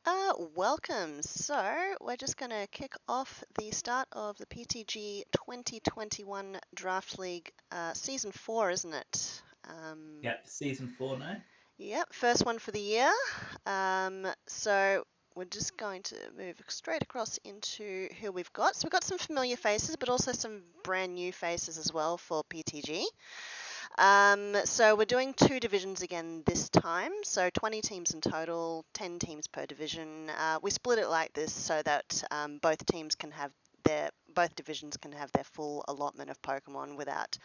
Welcome. So we're just going to kick off the start of the PTG 2021 Draft League Season 4, isn't it? Yep, Season 4 now. Yep, first one for the year. So we're just going to move straight across into who we've got. So we've got some familiar faces, but also some brand new faces as well for PTG. So we're doing 2 divisions again this time, so 20 teams in total, 10 teams per division. We split it like this so that both divisions can have their full allotment of Pokemon without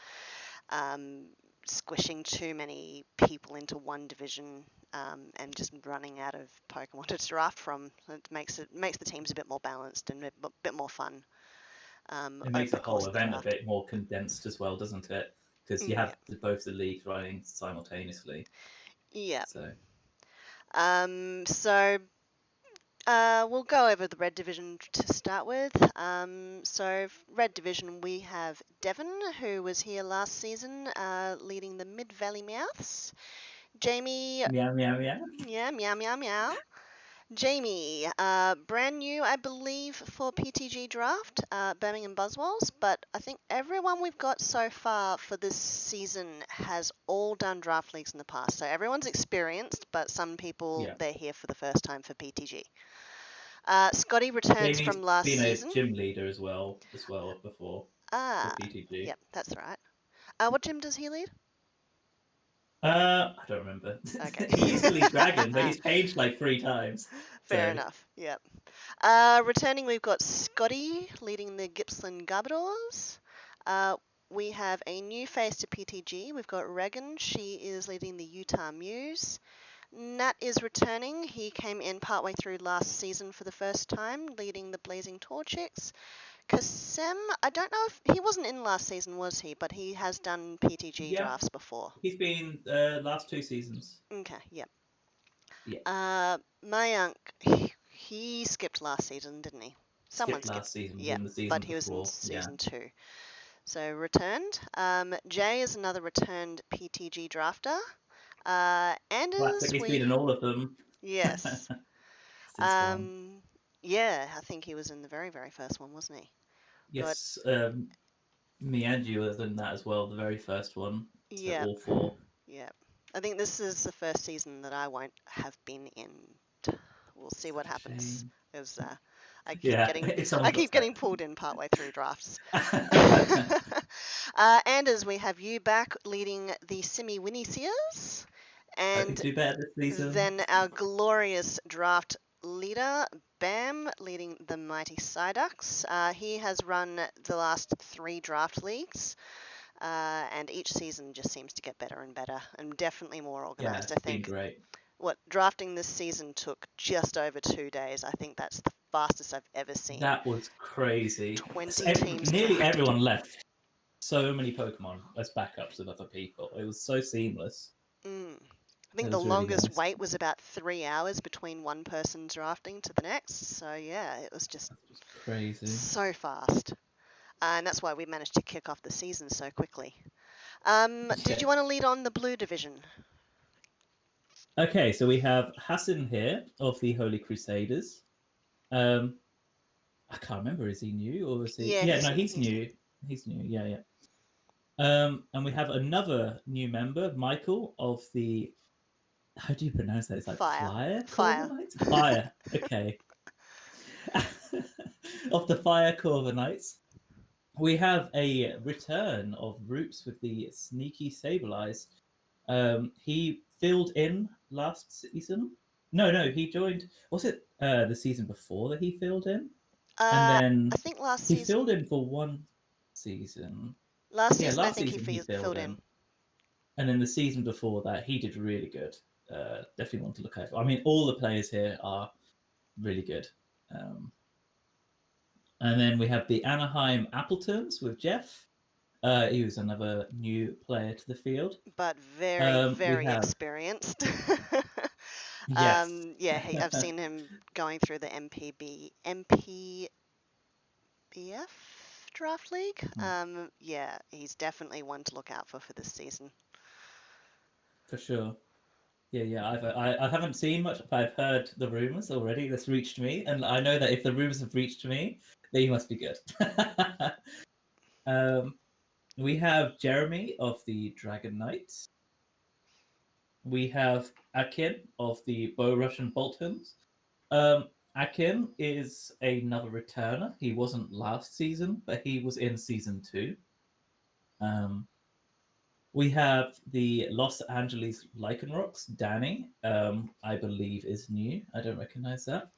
squishing too many people into one division and just running out of Pokemon to draft from. It makes the teams a bit more balanced and a bit more fun. It Over makes the the course whole of the event a draft. bit more condensed as well, doesn't it? Because you have both the leagues running simultaneously. Yeah. So So we'll go over the red division to start with. So red division, we have Devon, who was here last season, leading the Mid Valley Mouths. Jamie, meow meow meow. yeah, meow meow meow. Jamie, brand new, I believe, for PTG Draft, Birmingham Buzzwolves, but I think everyone we've got so far for this season has all done draft leagues in the past. So everyone's experienced, but some people, Yeah. they're here for the first time for PTG. Scotty returns Jamie's from last been a season. gym leader as well before for Ah, PTG. yep, that's right. What gym does he lead? I don't remember. Okay. He used to lead Dragon, but he's changed like 3 times. Fair So enough, yep. Returning, we've got Scotty leading the Gippsland Garbodors. We have a new face to PTG. We've got Regan. She is leading the Utah Muse. Nat is returning. He came in partway through last season for the first time, leading the Blazing Torchics. Kasem, I don't know if he wasn't in last season, was he? But he has done PTG yeah, drafts before. he's been last 2 seasons. Okay, yep. Yeah, Mayank, he skipped last season, didn't he? Someone skipped skipped. last season, was Yep, in the but season he was in before. Yeah. season 2. So returned. Jay is another returned PTG drafter. Classic. Anders, He's been in all of them. yes. Since one. Yeah, I think he was in the very, very first one, wasn't he? Got, Yes, me and you was in that as well, the very first one. So yeah, all 4. yeah. I think this is the first season that I won't have been in. We'll see what Such a happens. shame. Because I keep Yeah, getting if I someone keep drops getting out. pulled in partway through drafts. Anders, we have you back leading the Simiwinny Sears, Hope you and do better this season. then our glorious draft leader, Bam, leading the mighty Psyducks. He has run the last 3 draft leagues, and each season just seems to get better and better, and definitely more Yeah, organised. it's I been think great. what drafting this season took just over 2 days. I think that's the fastest I've ever seen. That was crazy. 20 teams Nearly draft. everyone left. So many Pokemon as backups with other people. It was so seamless. Mm. I It think the was really longest nice. wait was about 3 hours between one person drafting to the next. So yeah, it was just That's just crazy. so fast. And that's why we managed to kick off the season so quickly. Did Yeah. you want to lead on the blue division? Okay, so we have Hassan here of the Holy Crusaders. Um, I can't remember. Is he new or is he? Yeah, Yeah, he's no, new. he's He's new. new. He's new. Yeah, yeah. And we have another new member, Michael of the. How do you pronounce that? It's like Fire. Flyer Fire. Corviknights? Fire. Okay. Of the Fire Corviknights. We have a return of Roots with the sneaky Sableyes. He filled in last season. No, he joined. Was it the season before that he filled in? And I then think last he filled season. in for one season. Last Yeah, season, I last think he season he filled filled in. in. And then the season before that, he did really good. Definitely want to look out for. I mean, all the players here are really good. Um, and then we have the Anaheim Appletons with Jeff. He was another new player to the field. But very, We very have experienced. yes, Yeah, I've seen him going through the MPBF draft league. Yeah, he's definitely one to look out for this season. for sure. Yeah. I haven't seen much, but I've heard the rumors already. That's reached me, and I know that if the rumors have reached me, they must be good. um, we have Jeremy of the Dragon Knights. We have Akin of the Bow Russian Bolt Hounds. Akin is another returner. He wasn't last season, but he was in season 2. Um, we have the Los Angeles Lycanrocs, Danny, I believe is new. I don't recognize that.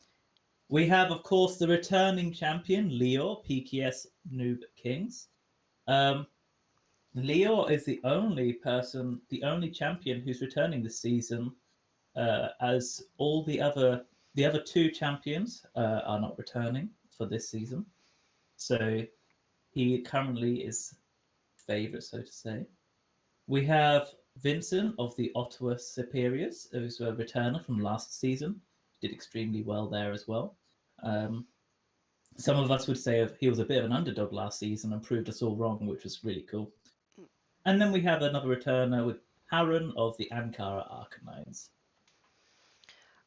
We have, of course, the returning champion, Leo, PKS Noob Kings. Um, Leo is the only champion who's returning this season, as all the other 2 champions are not returning for this season. So he currently is favorite, so to say. We have Vincent of the Ottawa Superiors, who's a returner from last season. Did extremely well there as well. Some of us would say he was a bit of an underdog last season and proved us all wrong, which was really cool. And then we have another returner with Harren of the Ankara Arcanines.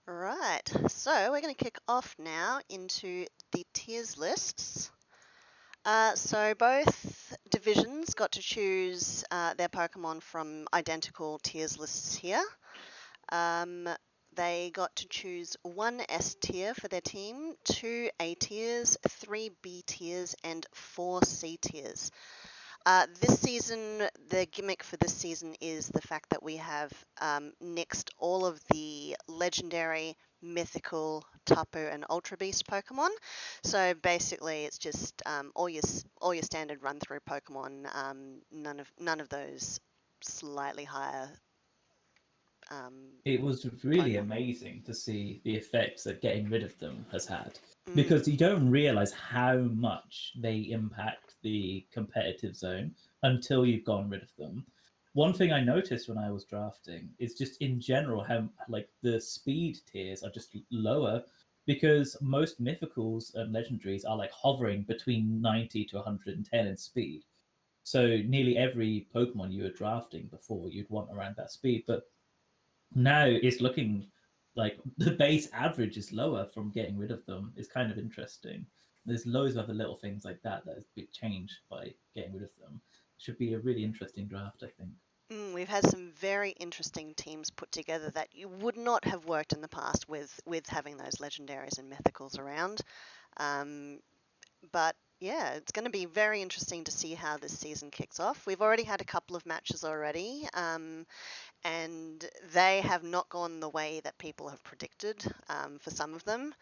Right, so we're going to kick off now into the tiers lists. So both divisions got to choose their Pokemon from identical tiers lists here. They got to choose 1 S tier for their team, 2 A tiers, 3 B tiers, and 4 C tiers. This season, the gimmick for this season is the fact that we have nixed all of the legendary, mythical, Tapu, and Ultra Beast Pokemon. So basically, it's just all your standard run through Pokemon. None of those slightly higher. It was really Pokemon. amazing to see the effects that getting rid of them has had, Mm. because you don't realize how much they impact the competitive zone until you've gotten rid of them. One thing I noticed when I was drafting is just in general how like the speed tiers are just lower, because most mythicals and legendaries are like hovering between 90 to 110 in speed. So nearly every Pokemon you were drafting before, you'd want around that speed, but now it's looking like the base average is lower from getting rid of them. It's kind of interesting. There's loads of other little things like that has been changed by getting rid of them. Should be a really interesting draft, I think. We've had some very interesting teams put together that you would not have worked in the past with having those legendaries and mythicals around. But yeah, it's going to be very interesting to see how this season kicks off. We've already had a couple of matches already, and they have not gone the way that people have predicted for some of them.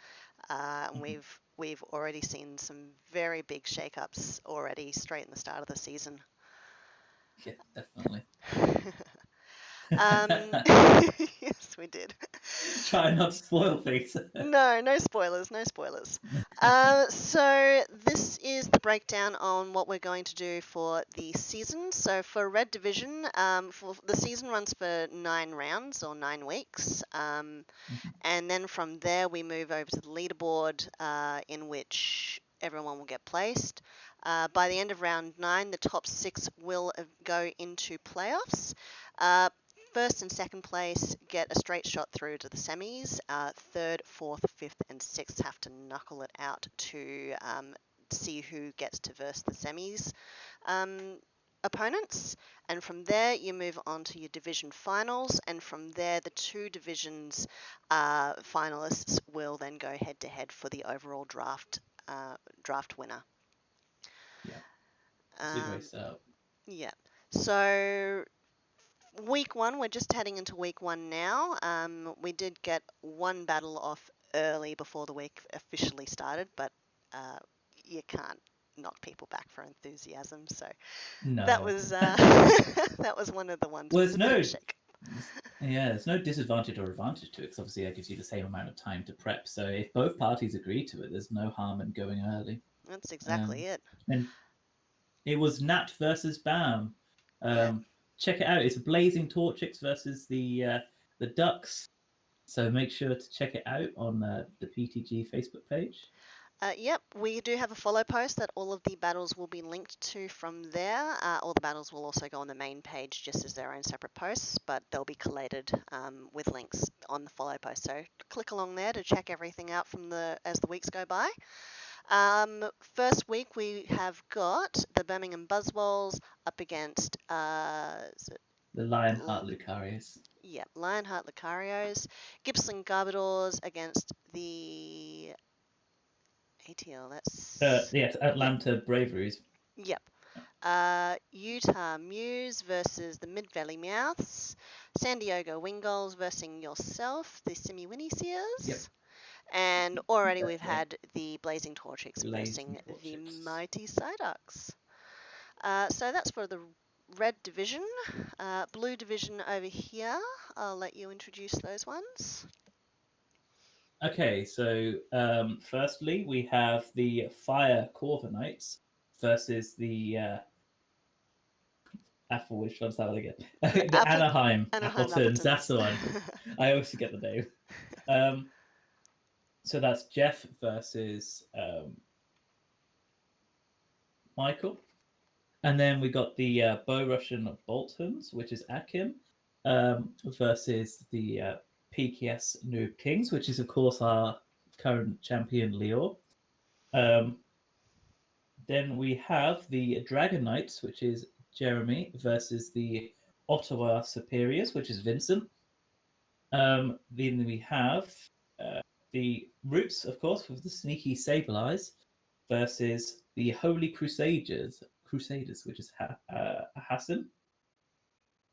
And we've already seen some very big shakeups already straight in the start of the season. Yeah, definitely. Yes, we did. Try not to spoil things. No spoilers, no spoilers. So this is the breakdown on what we're going to do for the season. So for Red Division, for the season runs for 9 rounds or 9 weeks. And then from there we move over to the leaderboard, in which everyone will get placed. By the end of round 9, the top 6 will go into playoffs. First and second place get a straight shot through to the semis. Third, fourth, fifth, and sixth have to knuckle it out to see who gets to verse the semis opponents. And from there, you move on to your division finals. And from there, the 2 divisions finalists will then go head to head for the overall draft winner. Yeah, it's a great setup. Yeah. So week 1, we're just heading into week 1 now. We did get one battle off early before the week officially started, but you can't knock people back for enthusiasm. So No. that was that was one of the ones. Well, With a bit of shake. there's no disadvantage or advantage to it, because obviously that gives you the same amount of time to prep. So if both parties agree to it, there's no harm in going early. That's exactly it. And it was Nat versus Bam. Yeah. Check it out. It's Blazing Torchics versus the Ducks. So make sure to check it out on the PTG Facebook page. Yep, we do have a follow post that all of the battles will be linked to from there. All the battles will also go on the main page just as their own separate posts, but they'll be collated with links on the follow post. So click along there to check everything out from as the weeks go by. First week we have got the Birmingham Buzzwolls up against the Lionheart Lucarios. Yep, Lionheart Lucarios, Gippsland Garbodors against the ATL. Yes, Atlanta Braveries. Yep. Utah Mews versus the Mid Valley Mouths, San Diego Wingulls versus yourself, the Simiwinny Sears. Yep. And already we've had the Blazing Torchics versus the Mighty Psyducks. So that's for the red division. Blue division over here, I'll let you introduce those ones. Okay, so firstly we have the Fire Corviknights versus the which one's that one again? The Anaheim Appletons. That's the one. I always forget the name. So that's Jeff versus Michael. And then we got the Bow Russian Boltons, which is Akim, versus the PKS Noob Kings, which is, of course, our current champion, Leo. Then we have the Dragon Knights, which is Jeremy, versus the Ottawa Superiors, which is Vincent. Then we have the Roots, of course, with the Sneaky Sableyes, versus the Holy Crusaders, which is Hassan.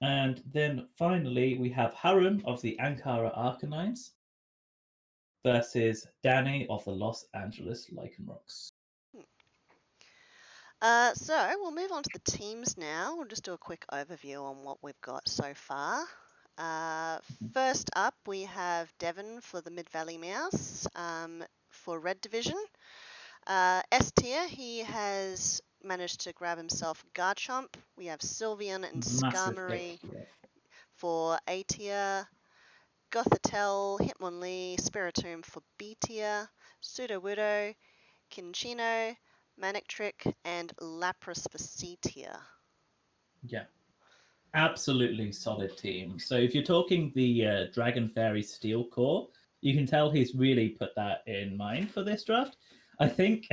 And then finally, we have Harun of the Ankara Arcanines versus Danny of the Los Angeles Lycanrocs. So we'll move on to the teams now. We'll just do a quick overview on what we've got so far. First up, we have Devon for the Mid Valley Mouse for Red Division. S tier, he has managed to grab himself Garchomp. We have Sylveon and Skomori for A tier. Gothitelle, Hitmonlee, Spiritomb for B tier. Sudowoodo, Kinchino, Monetric, and Lapras for C tier. Yeah, absolutely solid team. So if you're talking the Dragon Fairy Steel Core, you can tell he's really put that in mind for this draft. I think,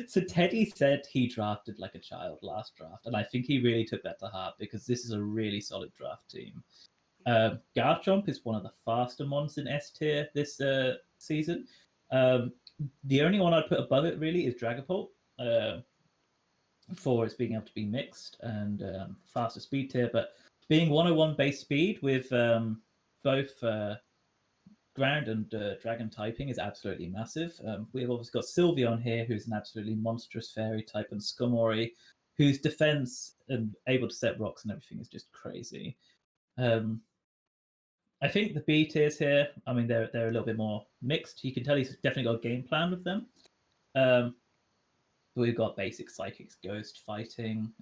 so Teddy said he drafted like a child last draft, and I think he really took that to heart because this is a really solid draft team. Garchomp is one of the faster mons in S tier this season. The only one I'd put above it really is Dragapult, for its being able to be mixed and faster speed tier, but being 101 base speed with both ground and dragon typing is absolutely massive. We've obviously got Sylveon here, who's an absolutely monstrous fairy type, and Skomori, whose defense and able to set rocks and everything is just crazy. I think the B tiers here, I mean, they're a little bit more mixed. You can tell he's definitely got a game plan with them. We've got basic Psychics, Ghost, Fighting.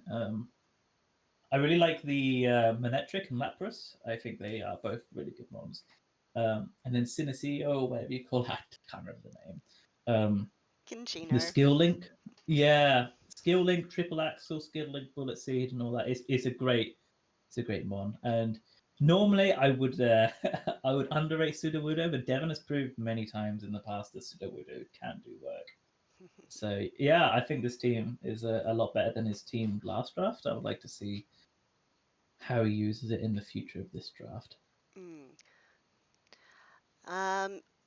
I really like the Monetric and Lapras. I think they are both really good mons. And then Sinesio, whatever you call that, I can't remember the name. Kinchino. The Skill Link. Yeah, Skill Link, Triple Axle, Skill Link, Bullet Seed, and all that. It's a great mon. And normally I would I would underrate Sudowoodo, but Devon has proved many times in the past that Sudowoodo can do work. So yeah, I think this team is a lot better than his team last draft. I would like to see how he uses it in the future of this draft.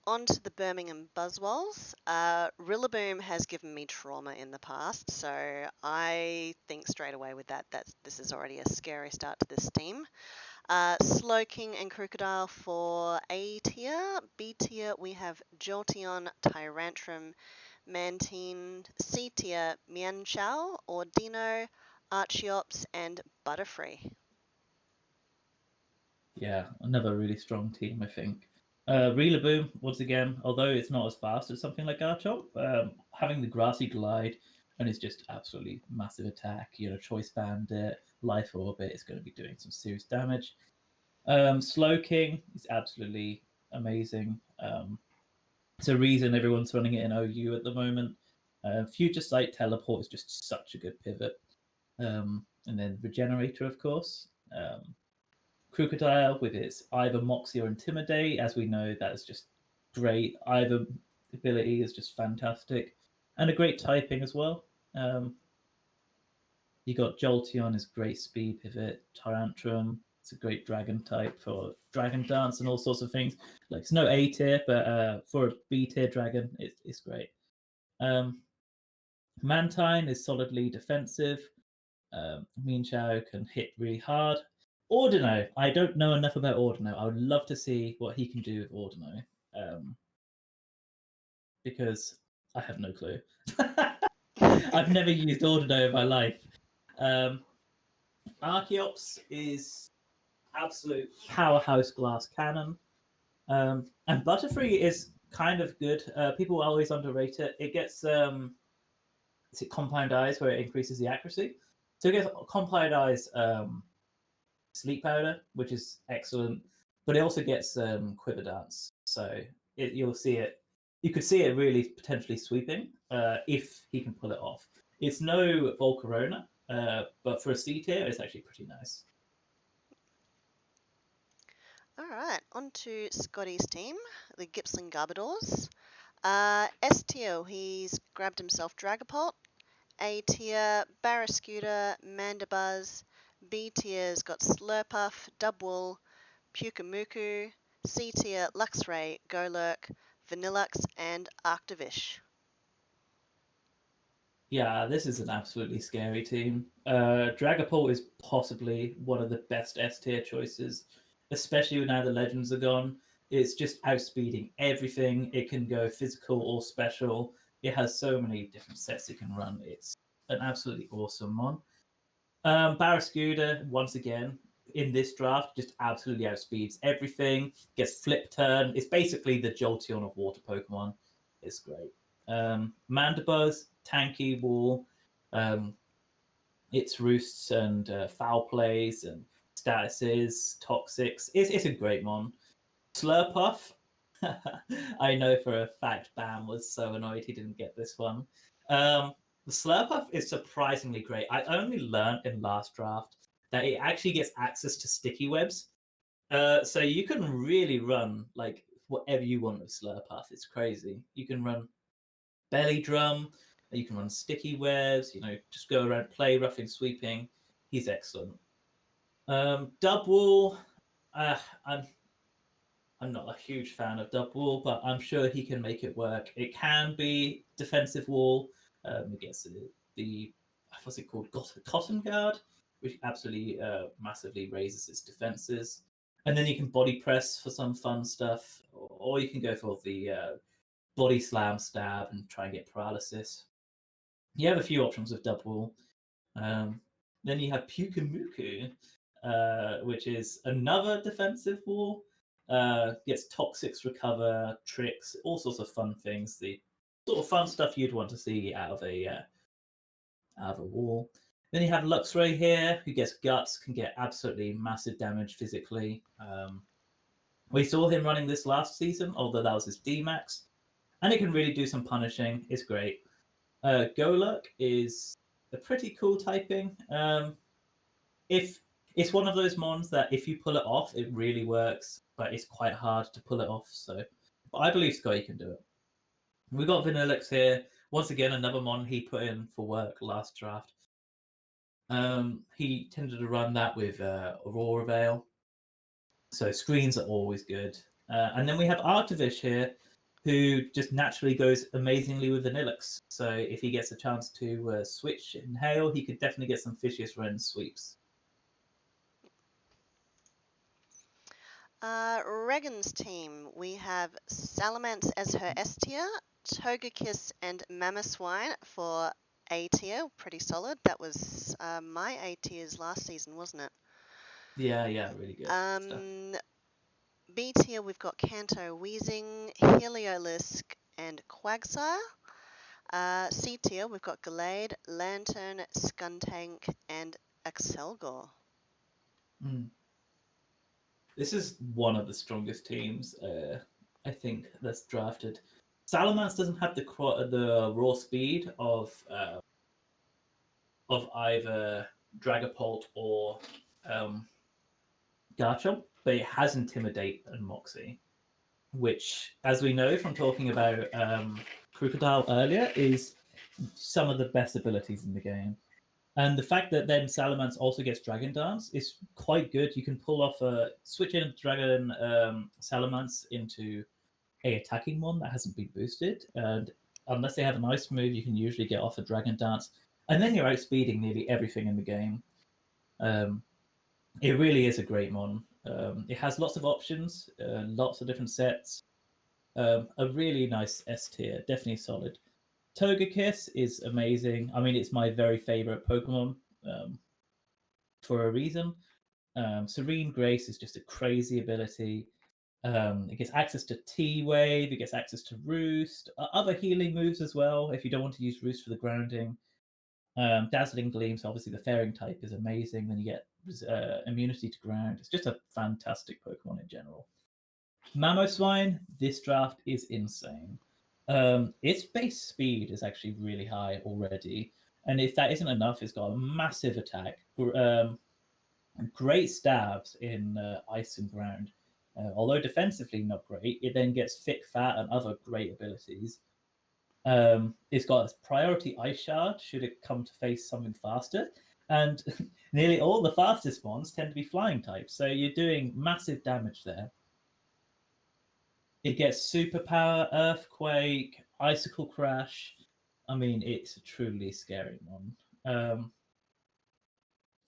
On to the Birmingham Buzzwolls. Rillaboom has given me trauma in the past, so I think straight away with that this is already a scary start to this team. Slowking and Crocodile for A tier. B tier, we have Jolteon, Tyrantrum, Mantine. C tier, Mienshao, Ordino, Archeops, and Butterfree. Yeah, another really strong team, I think. Rillaboom, once again, although it's not as fast as something like Garchomp, having the Grassy Glide and it's just absolutely massive attack, Choice Bandit, Life Orbit is going to be doing some serious damage. Slowking is absolutely amazing. It's a reason everyone's running it in OU at the moment. Future Sight Teleport is just such a good pivot. And then Regenerator, of course. Crocodile with its either Moxie or Intimidate. As we know, that is just great. Either ability is just fantastic. And a great typing as well. You got Jolteon is great speed pivot. Tyrantrum, it's a great dragon type for Dragon Dance and all sorts of things. Like it's no A tier, but for a B tier dragon, it's great. Mantine is solidly defensive. Mean Chao can hit really hard. Ordino, I don't know enough about Ordino. I would love to see what he can do with Ordino, because I have no clue. I've never used Ordino in my life. Archeops is absolute powerhouse glass cannon. And Butterfree is kind of good. People always underrate it. It gets is it Compound Eyes where it increases the accuracy. So it gets Compound Eyes Sleep Powder, which is excellent. But it also gets Quiver Dance. So you'll see it. You could see it really potentially sweeping if he can pull it off. It's no Volcarona, but for a C tier, it's actually pretty nice. All right, on to Scotty's team, the Gippsland Garbodors. S tier, he's grabbed himself Dragapult. A tier, Barracuda, Mandibuzz. B tier's got Slurpuff, Dubwool, Pukamuku. C tier, Luxray, Golurk, Vanillix, and Arctivish. Yeah, this is an absolutely scary team. Dragapult is possibly one of the best S tier choices, especially now the legends are gone. It's just outspeeding everything. It can go physical or special. It has so many different sets it can run. It's an absolutely awesome one. Barracuda, once again, in this draft, just absolutely outspeeds everything. Gets flip turn. It's basically the Jolteon of water Pokemon. It's great. Mandibuzz, tanky wall, its roosts and foul plays and statuses, toxics. It's a great one. Slurpuff, I know for a fact Bam was so annoyed he didn't get this one. The Slurpuff is surprisingly great. I only learned in last draft that it actually gets access to sticky webs. So you can really run like whatever you want with Slurpuff. It's crazy. You can run belly drum, you can run sticky webs, just go around, play roughing, sweeping. He's excellent. Dubwool, I'm not a huge fan of Dubwool, but I'm sure he can make it work. It can be defensive wall. It gets the what's it called, Cotton Guard, which absolutely massively raises its defenses. And then you can body press for some fun stuff, or you can go for the body slam stab and try and get paralysis. You have a few options with Dubwool. Then you have Pukamuku, which is another defensive wall. Gets toxics, recover, tricks, all sorts of fun things. The sort of fun stuff you'd want to see out of a wall. Then you have Luxray here, who gets guts, can get absolutely massive damage physically. We saw him running this last season, although that was his D-Max. And it can really do some punishing. It's great. Golurk is a pretty cool typing. If it's one of those mons that if you pull it off, it really works, but it's quite hard to pull it off. But I believe Scotty can do it. We got Vanillix here. Once again, another mon he put in for work last draft. He tended to run that with Aurora Veil. So screens are always good. And then we have Arctivish here, who just naturally goes amazingly with Vanillix. So if he gets a chance to switch in Hail, he could definitely get some Fishious Wren sweeps. Regan's team, we have Salamence as her S tier, Togekiss and Mamoswine for A tier, pretty solid. That was my A tiers last season, wasn't it? Yeah, really good stuff. B tier, we've got Kanto, Weezing, Heliolisk, and Quagsire. C tier, we've got Glade, Lantern, Skuntank, and Axelgor. This is one of the strongest teams, I think, that's drafted. Salamence doesn't have the raw speed of either Dragapult or Garchomp, but it has Intimidate and Moxie, which, as we know from talking about Crocodile earlier, is some of the best abilities in the game. And the fact that then Salamence also gets Dragon Dance is quite good. You can pull off switch in Dragon Salamence into a attacking one that hasn't been boosted, and unless they have an ice move, you can usually get off a Dragon Dance, and then you're outspeeding nearly everything in the game. It really is a great mon. It has lots of options, lots of different sets. A really nice S tier, definitely solid. Togekiss is amazing. I mean, it's my very favorite Pokemon for a reason. Serene Grace is just a crazy ability. It gets access to T-Wave, it gets access to Roost, other healing moves as well if you don't want to use Roost for the grounding. Dazzling Gleam, so obviously the Fairing type is amazing. Then you get immunity to ground. It's just a fantastic Pokemon in general. Mamoswine, this draft is insane. Its base speed is actually really high already, and if that isn't enough, it's got a massive attack, great stabs in ice and ground. Although defensively not great, it then gets Thick Fat and other great abilities. It's got a priority Ice Shard should it come to face something faster, and nearly all the fastest ones tend to be flying types, so you're doing massive damage there. It gets Superpower, Earthquake, Icicle Crash. I mean, it's a truly scary one.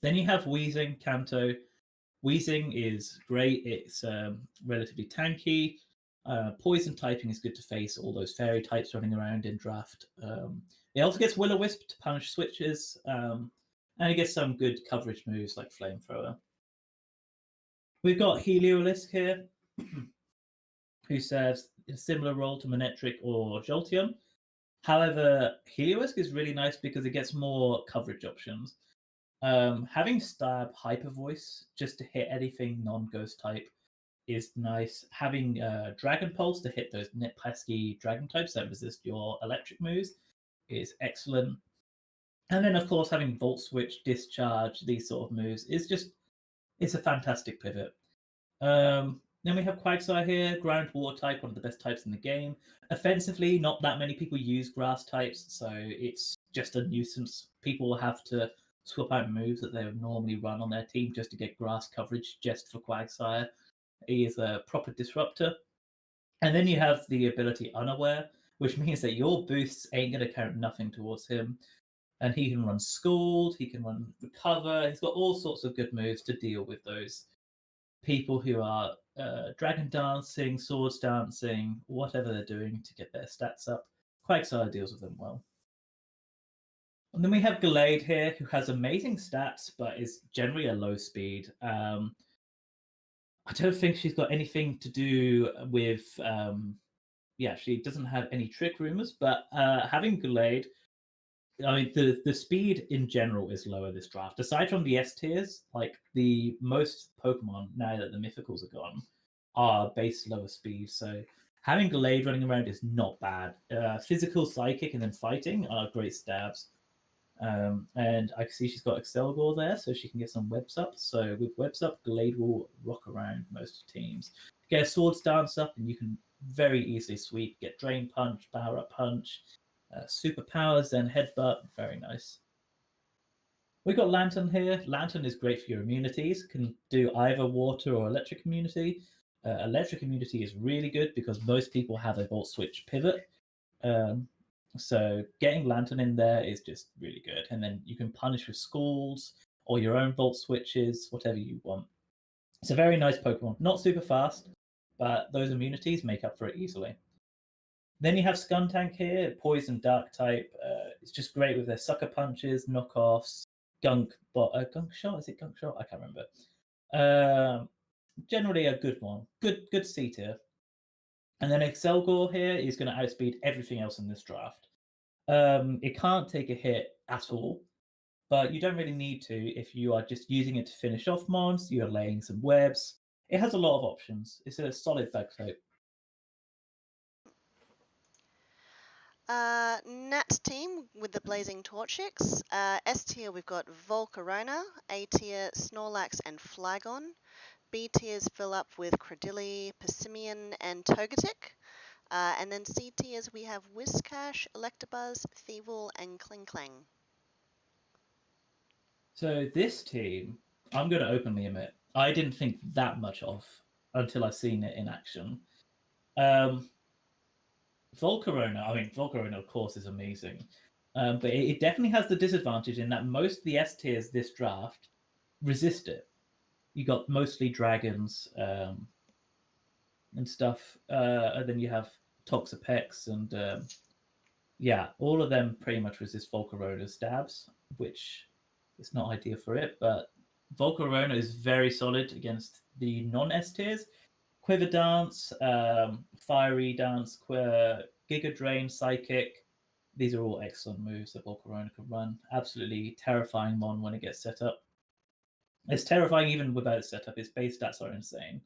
Then you have Weezing, Kanto. Weezing is great. It's relatively tanky. Poison typing is good to face all those fairy types running around in draft. It also gets Will-O-Wisp to punish switches, and it gets some good coverage moves like Flamethrower. We've got Heliolisk here, who serves a similar role to Monetric or Jolteon. However, Heliolisk is really nice because it gets more coverage options. Having Stab Hyper Voice just to hit anything non-ghost type is nice. Having Dragon Pulse to hit those pesky dragon types that resist your electric moves is excellent. And then, of course, having Volt Switch, Discharge, these sort of moves is just, it's a fantastic pivot. Then we have Quagsire here, ground water type, one of the best types in the game. Offensively, not that many people use grass types, so it's just a nuisance. People will have to swap out moves that they would normally run on their team just to get grass coverage just for Quagsire. He is a proper disruptor. And then you have the ability Unaware, which means that your boosts ain't going to count nothing towards him. And he can run Scald, he can run Recover. He's got all sorts of good moves to deal with those people who are dragon dancing, swords dancing, whatever they're doing to get their stats up. Quagsire deals with them well. And then we have Glade here, who has amazing stats, but is generally a low speed. I don't think she's got anything to do with. She doesn't have any trick rumors, but having Glade, I mean, the speed in general is lower this draft. Aside from the S tiers, like the most Pokemon, now that the mythicals are gone, are base lower speed. So having Glade running around is not bad. Physical, Psychic, and then Fighting are great stabs. And I can see she's got Excelgor there, so she can get some Webs up. So with Webs up, Glade will rock around most teams. Get a Swords Dance up, and you can very easily sweep. Get Drain Punch, Power Up Punch, Superpowers, then Headbutt. Very nice. We've got Lantern here. Lantern is great for your immunities. Can do either water or electric immunity. Electric immunity is really good because most people have a Volt Switch pivot. So getting Lantern in there is just really good. And then you can punish with Scalds or your own Volt Switches, whatever you want. It's a very nice Pokemon. Not super fast, but those immunities make up for it easily. Then you have Skuntank here, Poison Dark type. It's just great with their Sucker Punches, Knockoffs, Gunk Shot. Is it Gunk Shot? I can't remember. Generally a good one. Good C tier. And then Excelgor here is going to outspeed everything else in this draft. It can't take a hit at all, but you don't really need to if you are just using it to finish off mons, you're laying some webs. It has a lot of options. It's a solid bug type. Nat team with the Blazing Torchics. S tier we've got Volcarona, A tier Snorlax and Flygon. B tiers fill up with Cradily, Persimmon and Togetic. And then C tiers we have Whiscash, Electabuzz, Thievul and Klinklang. So this team, I'm going to openly admit, I didn't think that much of until I've seen it in action. Volcarona, of course, is amazing. But it definitely has the disadvantage in that most of the S tiers this draft resist it. You got mostly dragons and stuff. And then you have Toxapex and all of them pretty much resist Volcarona's stabs, which is not ideal for it. But Volcarona is very solid against the non-S tiers. Quiver Dance, Fiery Dance, Giga Drain, Psychic. These are all excellent moves that Volcarona can run. Absolutely terrifying Mon when it gets set up. It's terrifying even without setup. Its base stats are insane.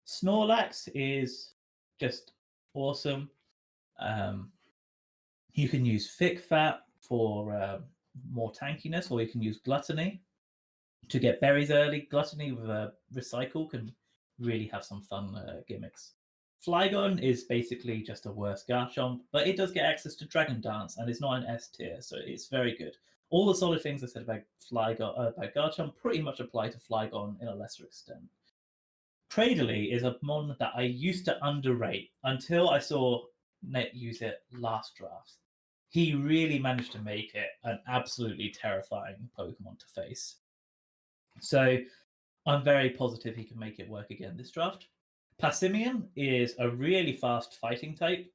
Snorlax is just awesome. You can use Thick Fat for more tankiness, or you can use Gluttony to get berries early. Gluttony with a Recycle can really have some fun gimmicks. Flygon is basically just a worse Garchomp, but it does get access to Dragon Dance and it's not an S tier, so it's very good. All the solid things I said about about Garchomp pretty much apply to Flygon in a lesser extent. Cradily is a mon that I used to underrate until I saw Net use it last draft. He really managed to make it an absolutely terrifying Pokemon to face. So I'm very positive he can make it work again this draft. Persimmon is a really fast fighting type,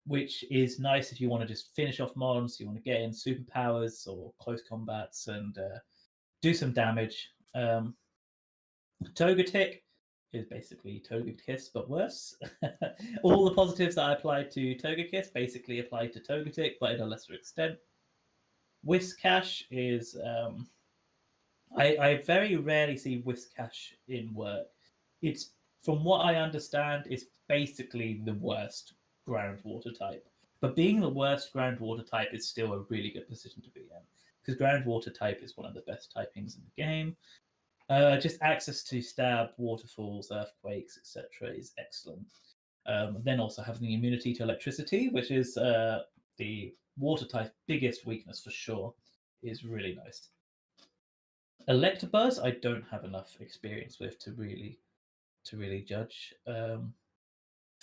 which is nice if you want to just finish off mons, you want to get in superpowers or close combats and do some damage. Togetic is basically Togekiss, but worse. All the positives that I applied to Togekiss basically apply to Togetic, but in a lesser extent. Whiscash is... I very rarely see Whiscash in work. It's, from what I understand, it's basically the worst groundwater type. But being the worst groundwater type is still a really good position to be in, because groundwater type is one of the best typings in the game. Just access to stab, waterfalls, earthquakes, etc. is excellent. Then also having the immunity to electricity, which is the water type's biggest weakness for sure, is really nice. Electabuzz, I don't have enough experience with to really judge.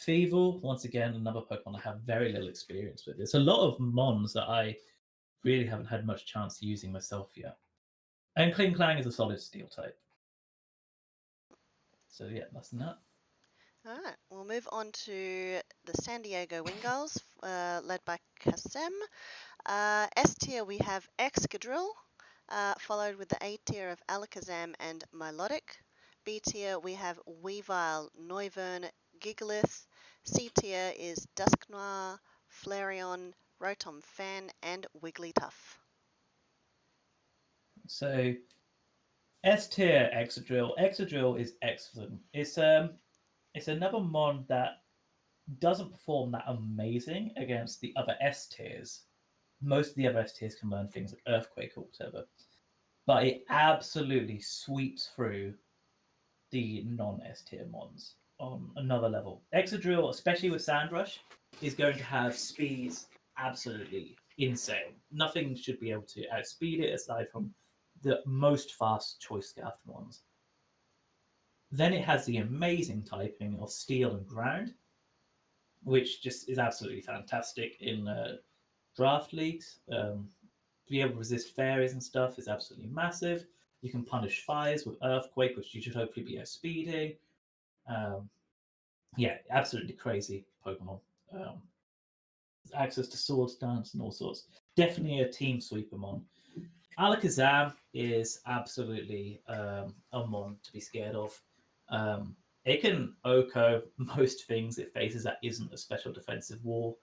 Weevil, once again, another Pokemon I have very little experience with. There's a lot of mons that I really haven't had much chance using myself yet. And Klinklang is a solid steel type. So yeah, that's that. Alright, we'll move on to the San Diego Wingulls, led by Kasem. S tier we have Excadrill, followed with the A tier of Alakazam and Milotic. B tier we have Weavile, Noivern, Gigalith. C tier is Dusknoir, Flareon, Rotom Fan, and Wigglytuff. So S tier Excadrill. Excadrill is excellent. It's another mon that doesn't perform that amazing against the other S tiers. Most of the other S tiers can learn things like Earthquake or whatever, but it absolutely sweeps through the non-S tier mons on another level. Excadrill, especially with Sandrush, is going to have speeds absolutely insane. Nothing should be able to outspeed it aside from the most fast Choice Scarfed ones. Then it has the amazing typing of Steel and Ground, which just is absolutely fantastic in draft leagues. To be able to resist fairies and stuff is absolutely massive. You can punish fires with Earthquake, which you should hopefully be outspeeding. Yeah, absolutely crazy Pokemon. Access to Swords Dance and all sorts. Definitely a team sweeper mon. Alakazam is absolutely a mon to be scared of. It can OHKO most things it faces that isn't a special defensive wall.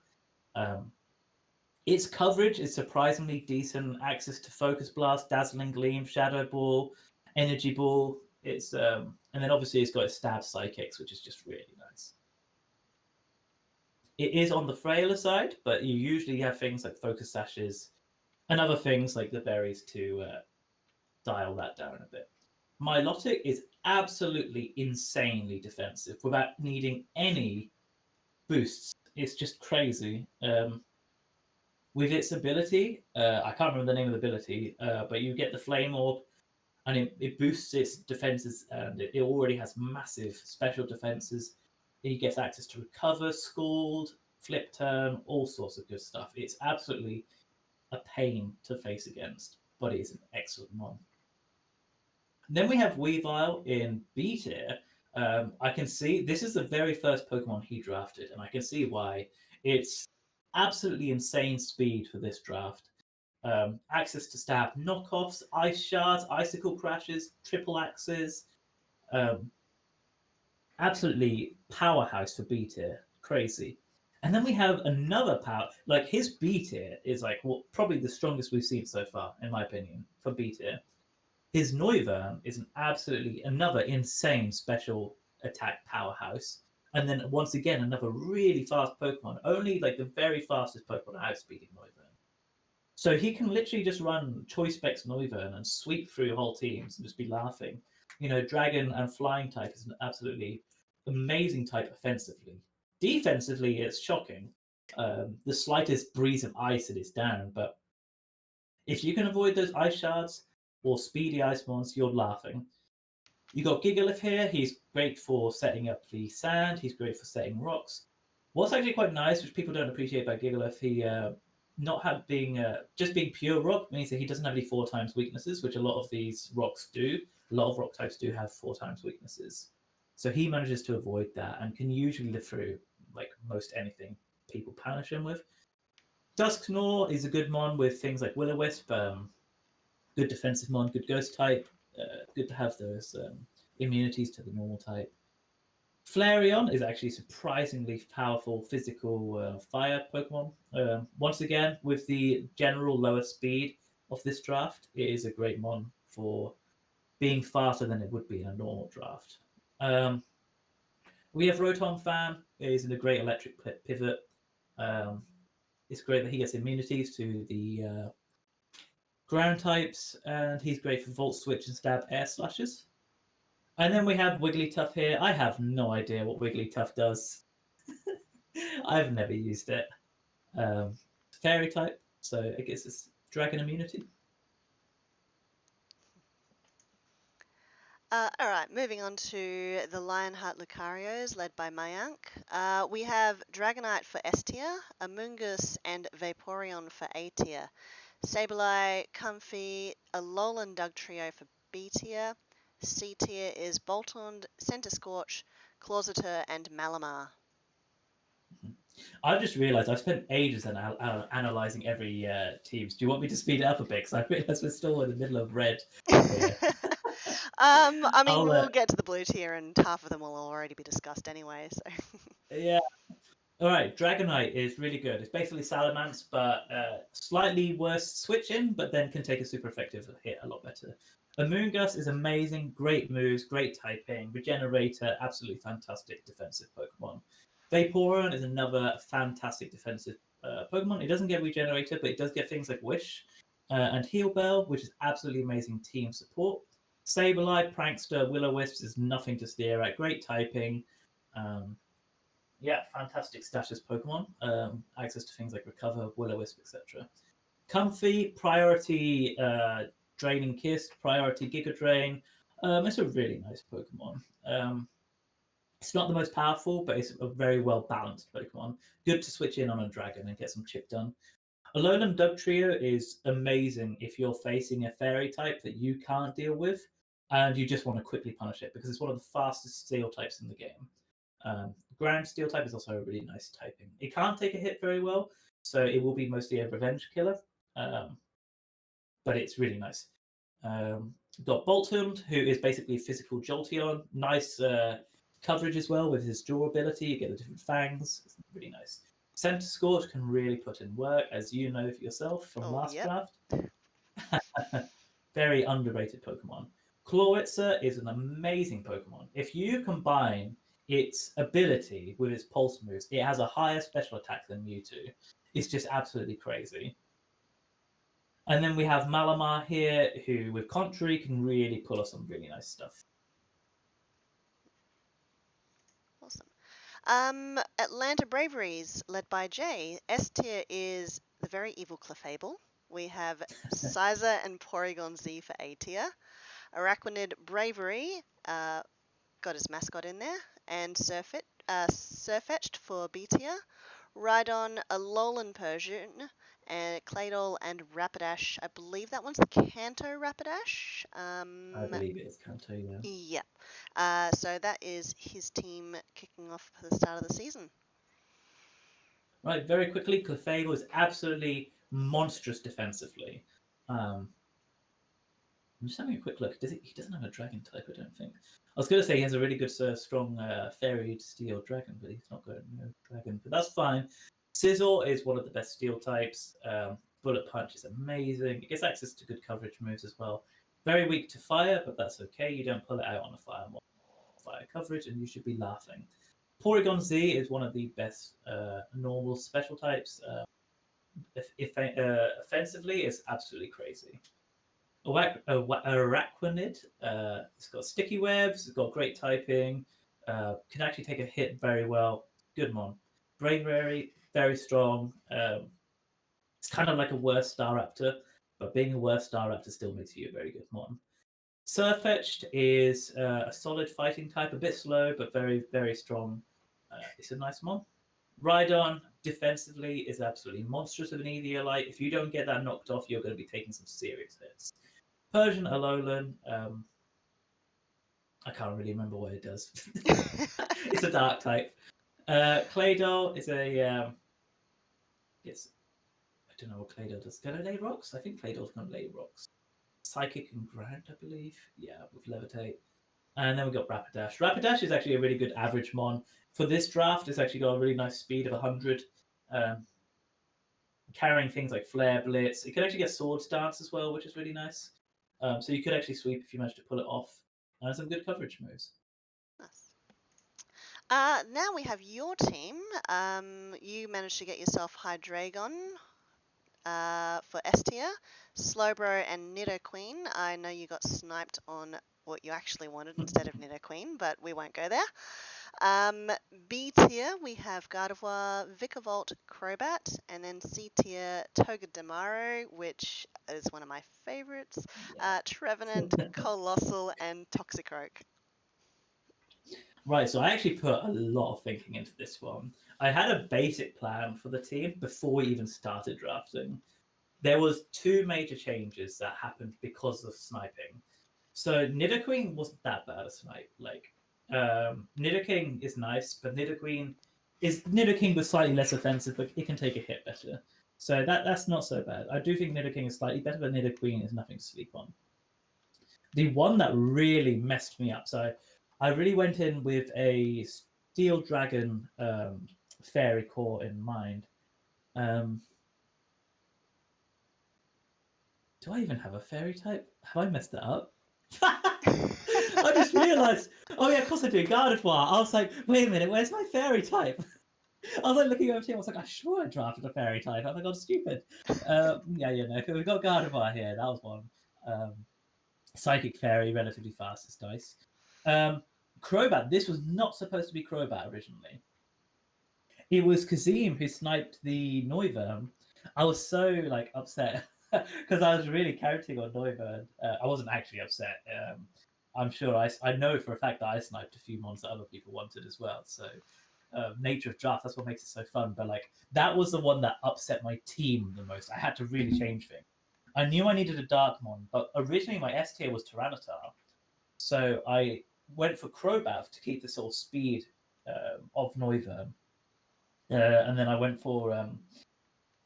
Its coverage is surprisingly decent. Access to Focus Blast, Dazzling Gleam, Shadow Ball, Energy Ball. It's and then obviously it's got its Stab Psychics, which is just really nice. It is on the frailer side, but you usually have things like focus sashes and other things like the berries to dial that down a bit. Milotic is absolutely insanely defensive without needing any boosts. It's just crazy. With its ability, I can't remember the name of the ability, but you get the Flame Orb, and it boosts its defenses, and it already has massive special defenses. He gets access to Recover, Scald, Flip Turn, all sorts of good stuff. It's absolutely a pain to face against, but it is an excellent mon. Then we have Weavile in B tier. I can see this is the very first Pokemon he drafted, and I can see why. It's absolutely insane speed for this draft. Access to stab knockoffs, ice shards, icicle crashes, triple axes. Absolutely powerhouse for B tier. Crazy. And then we have another power. Like his B tier is like probably the strongest we've seen so far, in my opinion, for B tier. His Noivern is an absolutely another insane special attack powerhouse. And then once again, another really fast Pokemon. Only like the very fastest Pokemon outspeeding Noivern. So he can literally just run Choice Specs Noivern and sweep through whole teams and just be laughing. Dragon and Flying type is an absolutely amazing type offensively. Defensively, it's shocking. The slightest breeze of ice and it's down. But if you can avoid those ice shards or speedy ice mons, you're laughing. You got Gigalith here. He's great for setting up the sand. He's great for setting rocks. What's actually quite nice, which people don't appreciate about Gigalith, he just being pure rock means that he doesn't have any 4 times weaknesses, which a lot of these rocks do. A lot of rock types do have 4 times weaknesses. So he manages to avoid that and can usually live through like most anything people punish him with. Dusknoir is a good mon with things like Will-O-Wisp, good defensive mon, good ghost type, good to have those immunities to the normal type. Flareon is actually surprisingly powerful physical fire Pokemon. Once again, with the general lower speed of this draft, it is a great mon for being faster than it would be in a normal draft. We have Rotom Fan, is in a great electric pivot. It's great that he gets immunities to the ground types, and he's great for Volt Switch and Stab Air Slashes. And then we have Wigglytuff here. I have no idea what Wigglytuff does. I've never used it. Fairy type, so I guess it's Dragon Immunity. Alright, moving on to the Lionheart Lucarios, led by Mayank. We have Dragonite for S tier, Amoonguss and Vaporeon for A tier, Sableye, Comfey, Alolan Dugtrio for B tier. C tier is Boltund, Centiskorch, Clawsitor, and Malamar. I've just realised I've spent ages analysing every teams. Do you want me to speed it up a bit? Because I realise we're still in the middle of red here. I mean, we'll get to the blue tier, and half of them will already be discussed anyway. So. Yeah. All right, Dragonite is really good. It's basically Salamence, but slightly worse switch in, but then can take a super effective hit a lot better. Amoonguss is amazing, great moves, great typing, Regenerator, absolutely fantastic defensive Pokemon. Vaporeon is another fantastic defensive Pokemon. It doesn't get Regenerator, but it does get things like Wish and Heal Bell, which is absolutely amazing team support. Sableye, Prankster, Will-O-Wisp is nothing to sneer at. Great typing. Yeah, fantastic status Pokemon. Access to things like Recover, Will-O-Wisp, etc. Comfey, Priority Draining Kiss, Priority Giga Drain. It's a really nice Pokemon. It's not the most powerful, but it's a very well balanced Pokemon. Good to switch in on a dragon and get some chip done. Alolan Dugtrio is amazing if you're facing a fairy type that you can't deal with and you just want to quickly punish it because it's one of the fastest steel types in the game. Ground steel type is also a really nice typing. It can't take a hit very well, so it will be mostly a revenge killer, but it's really nice. Got Boltund, who is basically physical Jolteon. Nice coverage as well with his durability. You get the different fangs. It's really nice. Centiskorch can really put in work, as you know for yourself from last draft. Very underrated Pokemon. Clawitzer is an amazing Pokemon. If you combine its ability with its pulse moves, it has a higher special attack than Mewtwo. It's just absolutely crazy. And then we have Malamar here, who with Contrary can really pull off some really nice stuff. Awesome. Atlanta Braveries, led by Jay. S tier is the very evil Clefable. We have Sizer and Porygon Z for A tier. Araquanid Bravery, got his mascot in there, and Surfetched for B tier. Rhydon, Alolan Persian, and Claydol and Rapidash. I believe that one's the Kanto Rapidash. I believe it is Kanto, yeah. Yep. So that is his team kicking off for the start of the season. Right, very quickly, Clefable is absolutely monstrous defensively. I'm just having a quick look. He doesn't have a dragon type, I don't think. I was going to say he has a really good, strong fairy steel dragon, but he's not got no dragon. But that's fine. Scizor is one of the best steel types. Bullet Punch is amazing. It gets access to good coverage moves as well. Very weak to fire, but that's okay. You don't pull it out on a fire coverage, and you should be laughing. Porygon Z is one of the best normal special types. Offensively, it's absolutely crazy. Araquanid, it's got sticky webs, it's got great typing, can actually take a hit very well. Good mon. Bravery, very strong. It's kind of like a worse Staraptor, but being a worse Staraptor still makes you a very good mon. Surfetched is a solid fighting type, a bit slow, but very, very strong. It's a nice mon. Rhydon, defensively, is absolutely monstrous with an Eviolite. If you don't get that knocked off, you're going to be taking some serious hits. Persian Alolan, I can't really remember what it does. It's a dark type. Claydol is a I don't know what Claydol does. Can it lay rocks? I think Claydol's going to lay rocks. Psychic and Ground, I believe. Yeah, with Levitate. And then we've got Rapidash. Rapidash is actually a really good average mon. For this draft, it's actually got a really nice speed of 100. Carrying things like Flare Blitz. It can actually get Sword Stance as well, which is really nice. So you could actually sweep if you manage to pull it off. And some good coverage moves. Nice. Now we have your team. You managed to get yourself Hydreigon for S tier, Slowbro and Nidoqueen. I know you got sniped on what you actually wanted instead of Nidoqueen, but we won't go there. B tier, we have Gardevoir, Vikavolt, Crobat, and then C tier, Togedemaru, which is one of my favorites, Trevenant, Colossal, and Toxicroak. Right, so I actually put a lot of thinking into this one. I had a basic plan for the team before we even started drafting. There was two major changes that happened because of sniping. So Nidoqueen wasn't that bad a snipe. Nidoking is nice, but Nidoqueen was slightly less offensive, but it can take a hit better. So that's not so bad. I do think Nidoking is slightly better, but Nidoqueen is nothing to sleep on. The one that really messed me up. So I really went in with a Steel Dragon Fairy Core in mind. Do I even have a fairy type? Have I messed it up? I just realised. Oh yeah, of course I do. Gardevoir. I was like, wait a minute, where's my fairy type? I was like looking over here. I was like, I sure I drafted a fairy type. Have I gone stupid? No. We've got Gardevoir here. That was one. Psychic Fairy, relatively fast as dice. Crobat. This was not supposed to be Crobat originally. It was Kazim who sniped the Noivern. I was so upset because I was really counting on Noivern. I wasn't actually upset. I'm sure I know for a fact that I sniped a few mons that other people wanted as well. So nature of draft, that's what makes it so fun. But that was the one that upset my team the most. I had to really change things. I knew I needed a Darkmon, but originally my S tier was Tyranitar. So I went for Crobat to keep the sort of speed of Noivern. And then I went for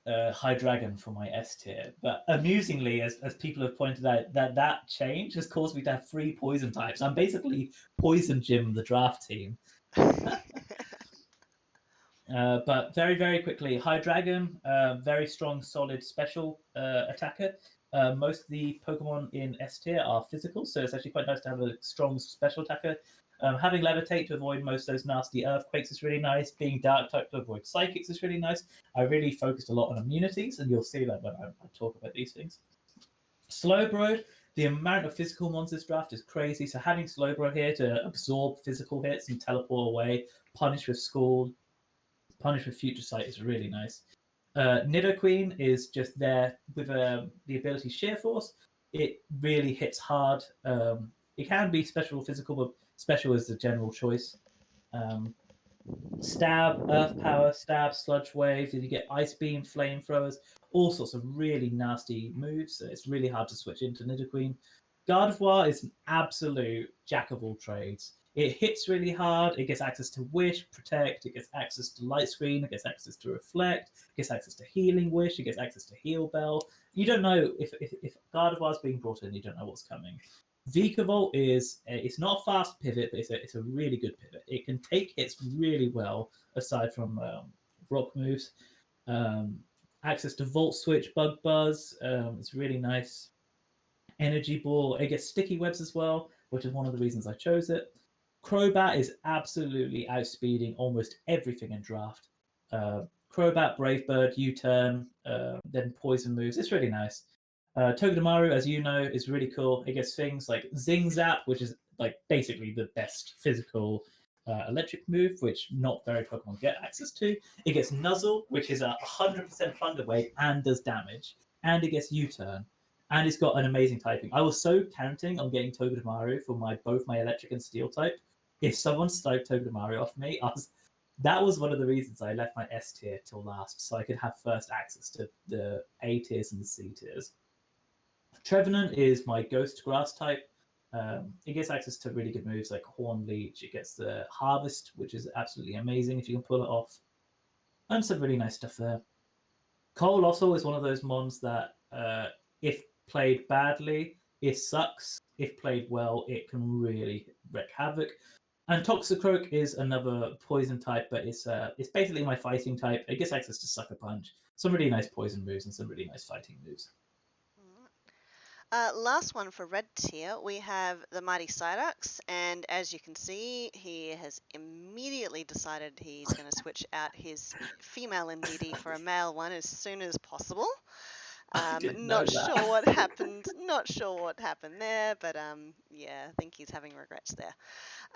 Hydreigon for my S tier. But amusingly, as people have pointed out, that change has caused me to have 3 poison types. I'm basically Poison Jim, the draft team. But very, very quickly, Hydreigon, very strong, solid special attacker. Most of the Pokemon in S tier are physical, so it's actually quite nice to have a strong special attacker. Having Levitate to avoid most of those nasty earthquakes is really nice. Being Dark type to avoid psychics is really nice. I really focused a lot on immunities, and you'll see that when I talk about these things. Slowbro, the amount of physical mons this draft is crazy. So having Slowbro here to absorb physical hits and teleport away, punish with Scald, punish with Future Sight is really nice. Nidoqueen is just there with the ability Sheer Force. It really hits hard. It can be special or physical, but special is the general choice. Stab, Earth Power, Stab, Sludge Wave. You get Ice Beam, Flamethrowers, all sorts of really nasty moves. So it's really hard to switch into Nidoqueen. Gardevoir is an absolute jack of all trades. It hits really hard. It gets access to Wish, Protect. It gets access to Light Screen. It gets access to Reflect. It gets access to Healing Wish. It gets access to Heal Bell. You don't know if Gardevoir is being brought in. You don't know what's coming. Vikavolt is it's not a fast pivot, but it's a really good pivot. It can take hits really well, aside from rock moves. Access to Volt Switch, Bug Buzz. It's really nice. Energy Ball. It gets Sticky Webs as well, which is one of the reasons I chose it. Crobat is absolutely outspeeding almost everything in draft. Crobat, Brave Bird, U-Turn, then Poison moves. It's really nice. Togedemaru, as you know, is really cool. It gets things like Zing Zap, which is like basically the best physical electric move, which not very Pokemon get access to. It gets Nuzzle, which is a 100% Thunder Wave and does damage. And it gets U-Turn. And it's got an amazing typing. I was so counting on getting Togedemaru for both my electric and steel type. If someone sniped Togedemaru off me, that was one of the reasons I left my S tier till last, so I could have first access to the A tiers and the C tiers. Trevenant is my Ghost Grass type. It gets access to really good moves like Horn Leech. It gets the Harvest, which is absolutely amazing if you can pull it off. And some really nice stuff there. Colossal is one of those mons that, if played badly, it sucks. If played well, it can really wreak havoc. And Toxicroak is another poison type, but it's basically my fighting type. It gets access to Sucker Punch, some really nice poison moves, and some really nice fighting moves. Last one for red tier, we have the Mighty Psyduck, and as you can see, he has immediately decided he's going to switch out his female NDD for a male one as soon as possible. Not sure what happened. Not sure what happened there, but yeah, I think he's having regrets there.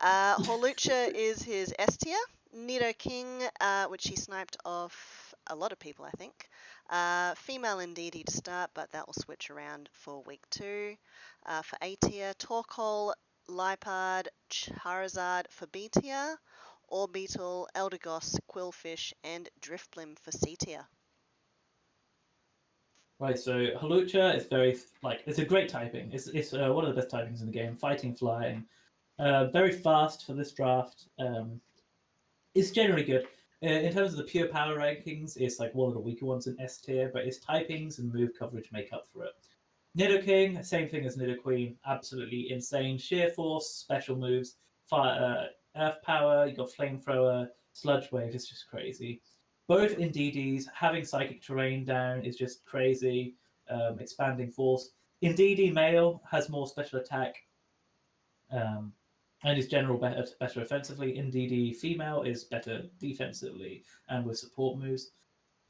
Hawlucha is his S tier. Nidoking, which he sniped off a lot of people, I think. Female NDD to start, but that will switch around for week 2. For A tier, Torkoal, Lipard, Charizard for B tier, Orbeetle, Eldegoss, Quillfish, and Drifblim for C tier. Right, so Hawlucha is it's a great typing. It's one of the best typings in the game. Fighting, flying, very fast for this draft. It's generally good. In terms of the pure power rankings, it's like one of the weaker ones in S tier, but its typings and move coverage make up for it. Nidoking, same thing as Nidoqueen, absolutely insane. Sheer Force, special moves, fire, Earth Power, you got Flamethrower, Sludge Wave, it's just crazy. Both in DDs, having Psychic Terrain down is just crazy. Expanding Force. In DD, male has more special attack and is general better offensively. In DD, female is better defensively and with support moves.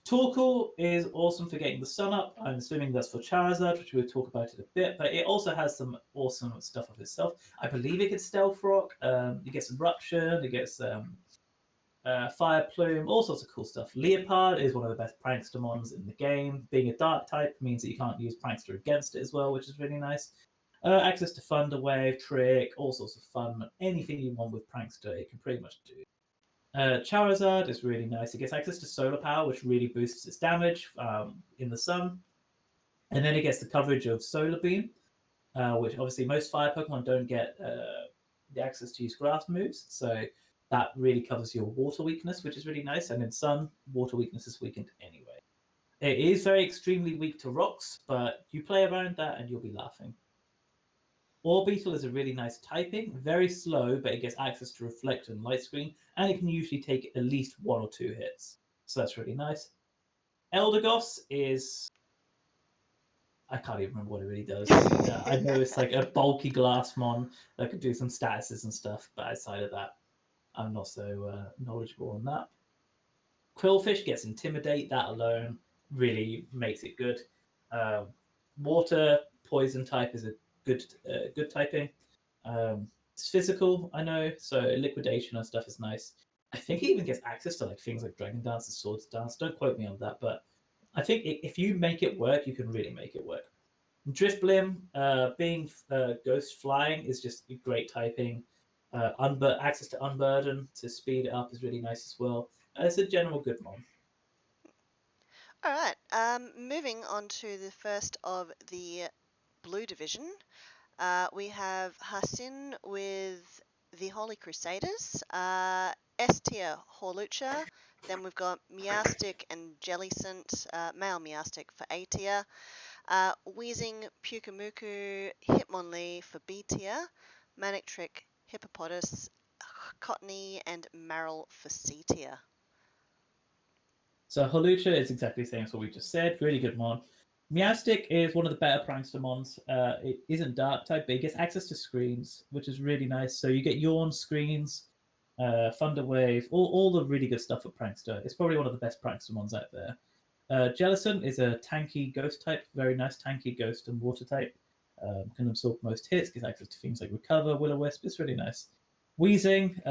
Torkoal is awesome for getting the sun up. I'm assuming that's for Charizard, which we'll talk about in a bit, but it also has some awesome stuff of itself. I believe it gets Stealth Rock, it gets Eruption, it gets Fire Plume, all sorts of cool stuff. Leopard is one of the best Prankster mons in the game. Being a dark type means that you can't use Prankster against it as well, which is really nice. Access to Thunder Wave, Trick, all sorts of fun. Anything you want with Prankster, it can pretty much do. Charizard is really nice. It gets access to Solar Power, which really boosts its damage in the sun. And then it gets the coverage of Solar Beam, which obviously most fire Pokemon don't get the access to use grass moves. So that really covers your water weakness, which is really nice. And in sun, water weakness is weakened anyway. It is very extremely weak to rocks, but you play around that and you'll be laughing. Orbeetle is a really nice typing, very slow, but it gets access to Reflect and Light Screen, and it can usually take at least 1 or 2 hits. So that's really nice. Eldegoss is I can't even remember what it really does. I know it's like a bulky glass mon that could do some statuses and stuff, but outside of that, I'm not so knowledgeable on that. Quillfish gets Intimidate. That alone really makes it good. Water poison type is a good typing. It's physical, I know, so liquidation and stuff is nice. I think it even gets access to like things like Dragon Dance and Swords Dance. Don't quote me on that, but I think if you make it work, you can really make it work. Driftblim, being ghost flying is just great typing. Access to Unburden to speed it up is really nice as well. It's a general good mon. All right. Moving on to the first of the blue division, we have Hassin with the Holy Crusaders, S tier Horlucha. Then we've got Meowstic and Jellicent, male Meowstic for A tier. Wheezing, Pukamuku, Hitmonlee for B tier. Monetric, Hippopotas, Cottony, and Marill for C tier. So Holucha is exactly the same as what we just said. Really good mon. Meowstic is one of the better prankster mons. It isn't dark type, but it gets access to screens, which is really nice. So you get Yawn screens, Thunder Wave, all the really good stuff for prankster. It's probably one of the best prankster mons out there. Jellicent is a tanky ghost type, very nice tanky ghost and water type. Can absorb most hits, gets access to things like Recover, Will-O-Wisp. It's really nice. Wheezing,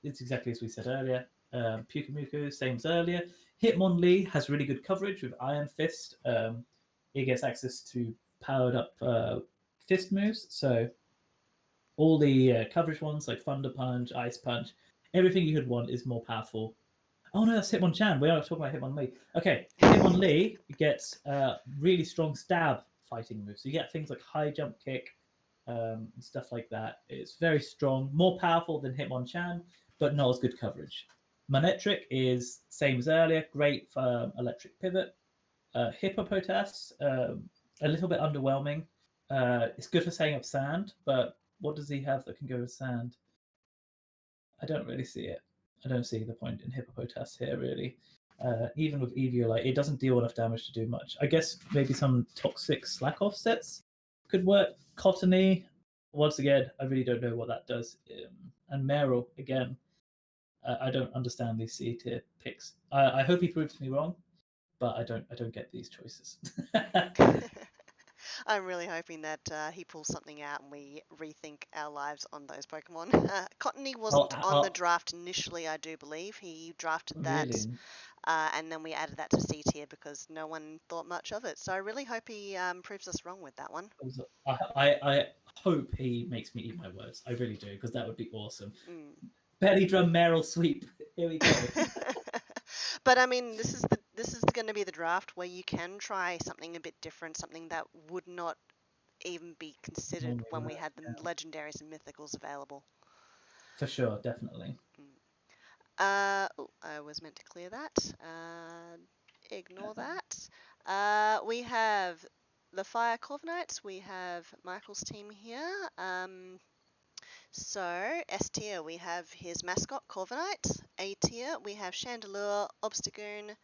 it's exactly as we said earlier. Pukamuku, same as earlier. Hitmonlee has really good coverage with Iron Fist. It gets access to powered up fist moves, so all the coverage ones like Thunder Punch, Ice Punch, everything you could want is more powerful. Oh no, that's Hitmonchan. We are talking about Hitmonlee. Okay, Hitmonlee gets really strong stab fighting moves. So you get things like high jump kick and stuff like that. It's very strong, more powerful than Hitmonchan, but not as good coverage. Monetric is same as earlier, great for electric pivot. Hippopotas, a little bit underwhelming. It's good for setting up sand, but what does he have that can go with sand? I don't really see it. I don't see the point in Hippopotas here, really. Even with Eviolite, it doesn't deal enough damage to do much. I guess maybe some toxic slack offsets could work. Cottony, once again, I really don't know what that does. And Meryl, again, I don't understand these C tier picks. I hope he proves me wrong, but I don't get these choices. I'm really hoping that he pulls something out and we rethink our lives on those Pokemon. Cottony wasn't on the draft initially, I do believe. He drafted that, really? and then we added that to C tier because no one thought much of it. So I really hope he proves us wrong with that one. I hope he makes me eat my words. I really do, because that would be awesome. Mm. Belly drum Meryl sweep. Here we go. But I mean, this is going to be the draft where you can try something a bit different, something that would not even be considered when we had the legendaries and mythicals available. For sure, definitely. I was meant to clear that. Ignore that. We have the Fire Corviknights. We have Michael's team here. So, S tier, we have his mascot, Corviknight. A tier, we have Chandelure, Obstagoon.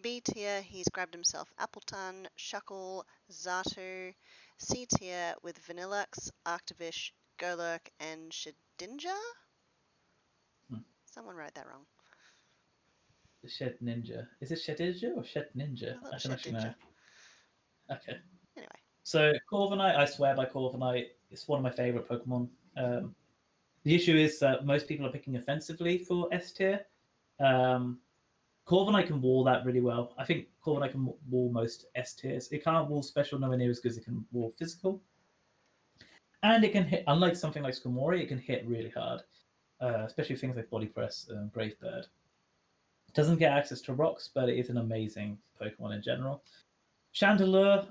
B tier, he's grabbed himself Appleton, Shuckle, Xatu. C tier with Vanillix, Arctovish, Golurk, and Shedinja? Someone wrote that wrong. The Shed Ninja. Is it Shedinja or Shed Ninja? I don't actually know. Okay. Anyway. So, Corviknight, I swear by Corviknight. It's one of my favourite Pokemon. The issue is that most people are picking offensively for S tier. Corviknight can wall that really well. I think Corviknight can wall most S tiers. It can't wall special nowhere near as good as it can wall physical. And it can hit, unlike something like Skomori, it can hit really hard, especially things like Body Press and Brave Bird. It doesn't get access to rocks, but it is an amazing Pokemon in general. Chandelure,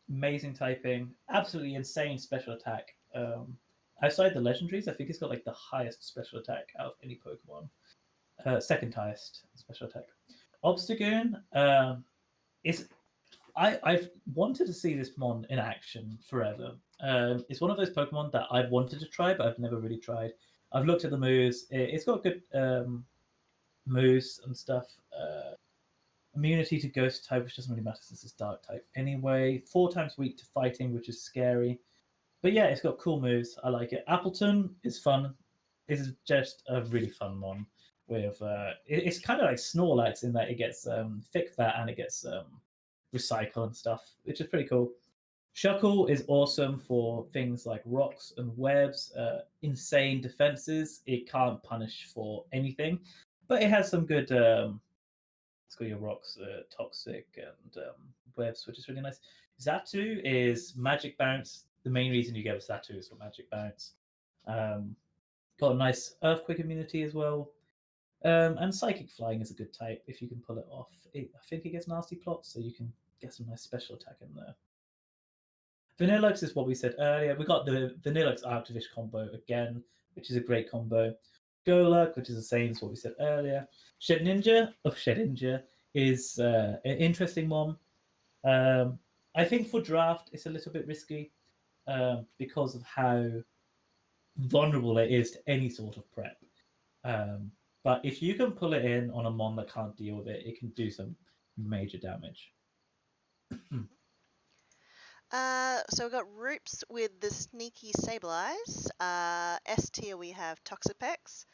amazing typing, absolutely insane special attack. Outside the legendaries, I think it's got like the highest special attack out of any Pokemon. Second highest special attack. Obstagoon is I've wanted to see this mon in action forever. It's one of those Pokemon that I've wanted to try, but I've never really tried. I've looked at the moves. It's got good moves and stuff. immunity to ghost type, which doesn't really matter since it's dark type anyway. 4 times weak to fighting, which is scary. But yeah, it's got cool moves. I like it. Appleton is fun. This is just a really fun one. With it's kind of like Snorlax in that it gets thick fat and it gets recycle and stuff, which is pretty cool. Shuckle is awesome for things like rocks and webs, insane defenses. It can't punish for anything, but it has some good. It's got your rocks, toxic, and webs, which is really nice. Xatu is magic bounce. The main reason you get Xatu is for magic bounce. Got a nice earthquake immunity as well. And psychic flying is a good type if you can pull it off. I think it gets nasty plots, so you can get some nice special attack in there. Vanillix is what we said earlier. We got the Vanillix Arctivish combo again, which is a great combo. Golurk, which is the same as what we said earlier. Shedinja is an interesting one. I think for draft it's a little bit risky because of how vulnerable it is to any sort of prep. But if you can pull it in on a mon that can't deal with it, it can do some major damage. So we've got Roops with the sneaky Sableyes. S tier we have Toxapex.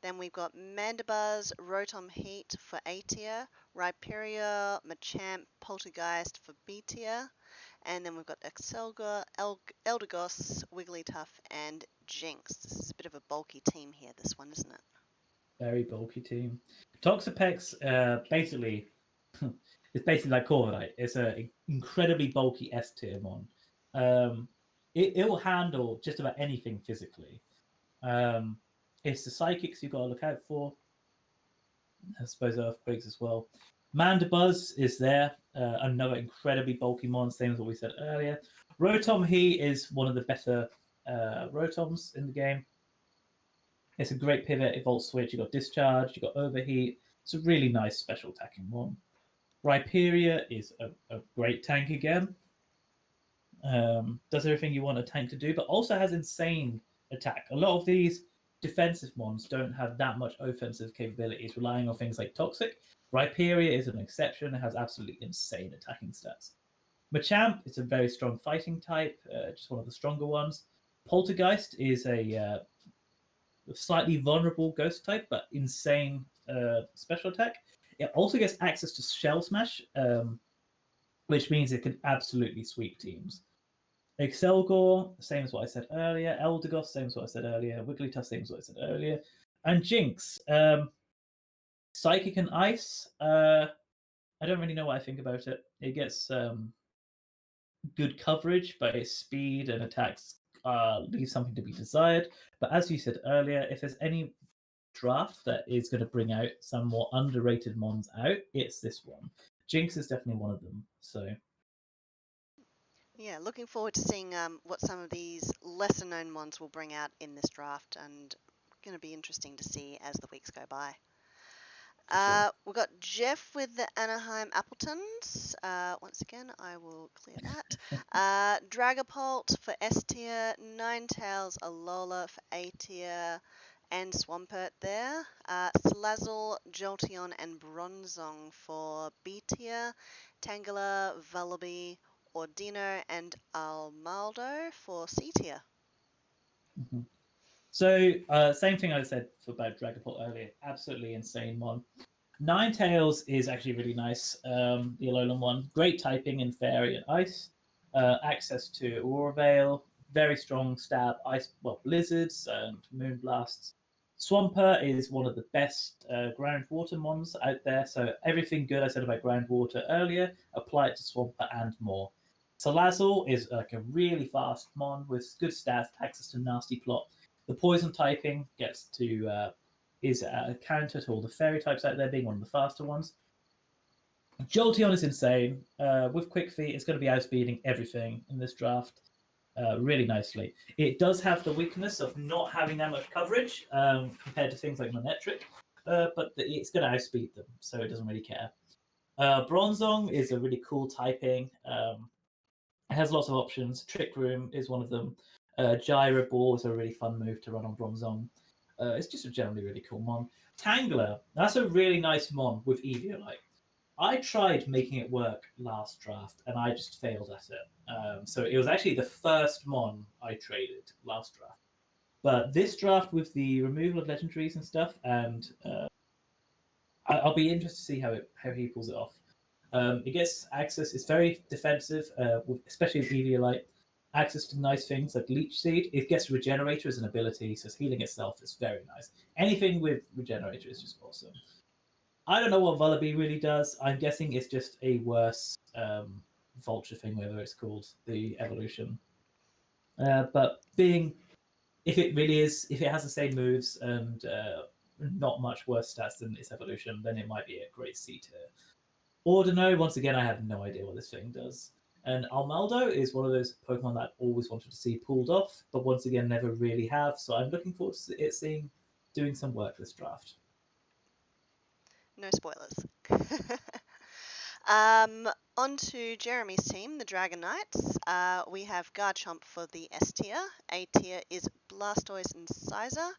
Then we've got Mandibuzz, Rotom Heat for A tier, Rhyperior, Machamp, Poltergeist for B tier, and then we've got Excelgor, Eldegoss, Wigglytuff, and Jinx. This is a bit of a bulky team here, this one, isn't it? Very bulky team. Toxapex basically it's basically like Corviknight. It's an incredibly bulky S tier mon. It will handle just about anything physically. It's the psychics you've got to look out for. I suppose earthquakes as well. Mandibuzz is there, another incredibly bulky mon, same as what we said earlier. Rotom He is one of the better Rotoms in the game. It's a great pivot, Evolve Switch. You've got Discharge, you've got Overheat. It's a really nice special attacking one. Rhyperior is a great tank again. Does everything you want a tank to do, but also has insane attack. A lot of these defensive ones don't have that much offensive capabilities, relying on things like Toxic. Rhyperior is an exception. It has absolutely insane attacking stats. Machamp is a very strong fighting type, just one of the stronger ones. Poltergeist is a slightly vulnerable ghost type, but insane special attack. It also gets access to Shell Smash, which means it can absolutely sweep teams. Excelgor, same as what I said earlier. Eldegoss, same as what I said earlier. Wigglytuff, same as what I said earlier. And Jinx, Psychic and Ice. I don't really know what I think about it. It gets good coverage, but its speed and attacks leave something to be desired. But as you said earlier, if there's any draft that is going to bring out some more underrated mons out, it's this one. Jinx is definitely one of them. So yeah, looking forward to seeing what some of these lesser known ones will bring out in this draft, and going to be interesting to see as the weeks go by. sure. We've got Jeff with the Anaheim Appletons. Once again, I will clear that. Dragapult for S tier, Ninetales, Alola for A tier, and Swampert there. Salazzle, Jolteon, and Bronzong for B tier. Tangela, Vullaby, Ordino, and Almaldo for C tier. Mm-hmm. So, same thing I said about Dragapult earlier. Absolutely insane one. Ninetales is actually really nice. The Alolan one. Great typing in Fairy and Ice. Access to Aurora Veil. Very strong stab. Ice, Blizzards and Moonblasts. Swampert is one of the best groundwater mons out there. So everything good I said about groundwater earlier, apply it to Swampert and more. Salazzle is like a really fast mon with good stats, access to nasty plot. The poison typing gets to is a counter to all the fairy types out there, being one of the faster ones. Jolteon is insane. With Quick Feet, it's going to be outspeeding everything in this draft really nicely. It does have the weakness of not having that much coverage compared to things like Monetric, but it's going to outspeed them, so it doesn't really care. Bronzong is a really cool typing. It has lots of options. Trick Room is one of them. Gyro Ball is a really fun move to run on Bronzong. It's just a generally really cool mon. Tangler, that's a really nice mon with Eviolite. I tried making it work last draft, and I just failed at it. So it was actually the first Mon I traded last draft. But this draft, with the removal of legendaries and stuff, and I'll be interested to see how he pulls it off. It gets access. It's very defensive, especially with Eviolite. Access to nice things like Leech Seed. It gets Regenerator as an ability, so healing itself is very nice. Anything with Regenerator is just awesome. I don't know what Vullaby really does. I'm guessing it's just a worse Vulture thing, whatever it's called, the evolution. But if it has the same moves and not much worse stats than its evolution, then it might be a great C tier. Ordino, once again, I have no idea what this thing does. And Almaldo is one of those Pokemon that I always wanted to see pulled off, but once again, never really have. So I'm looking forward to it doing some work this draft. No spoilers. On to Jeremy's team, the Dragon Knights. We have Garchomp for the S tier. A tier is Blastoise and Sizer.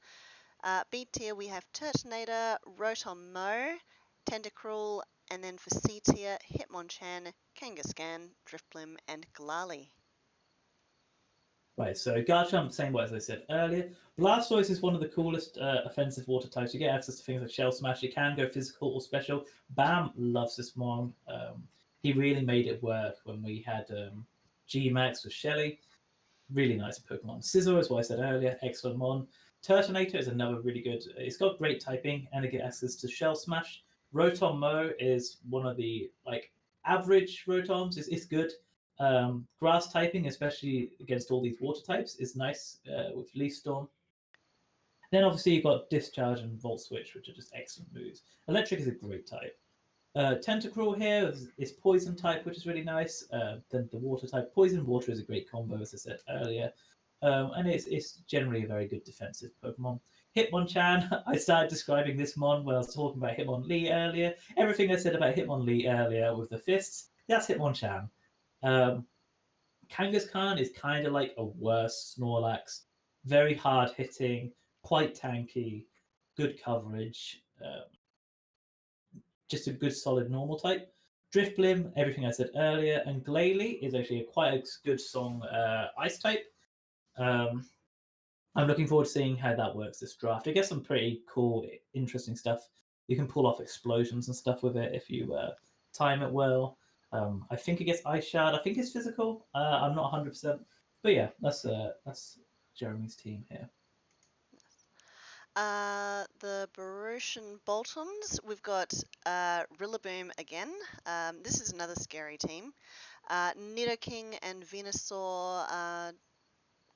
B tier we have Turtonator, Rotom Mo, Tentacruel, and then for C tier, Hitmonchan, Kangaskhan, Drifblim, and Glalie. Right, so Garchomp, same way as I said earlier. Blastoise is one of the coolest offensive water types. You get access to things like Shell Smash. It can go physical or special. Bam loves this Mon. He really made it work when we had G-Max with Shelly. Really nice Pokemon. Scizor is what I said earlier. Excellent Mon. Turtonator is another really good. It's got great typing and it gets access to Shell Smash. Rotom Mo is one of the average Rotoms. It's good. Grass typing, especially against all these water types, is nice with Leaf Storm. Then obviously you've got Discharge and Volt Switch, which are just excellent moves. Electric is a great type. Tentacruel here is Poison type, which is really nice. Then the Water type. Poison Water is a great combo, as I said earlier. And it's generally a very good defensive Pokemon. Hitmonchan, I started describing this Mon when I was talking about Hitmonlee earlier. Everything I said about Hitmonlee earlier with the fists, that's Hitmonchan. Kangaskhan is kind of like a worse Snorlax. Very hard hitting, quite tanky, good coverage. Just a good solid normal type. Drifblim, everything I said earlier, and Glalie is actually quite a good song ice type. I'm looking forward to seeing how that works this draft. I guess some pretty cool, interesting stuff. You can pull off explosions and stuff with it if you time it well. I think it gets Ice Shard. I think it's physical. I'm not 100%. But yeah, that's Jeremy's team here. The Barusian Boltons, we've got Rillaboom again. This is another scary team. Nidoking and Venusaur,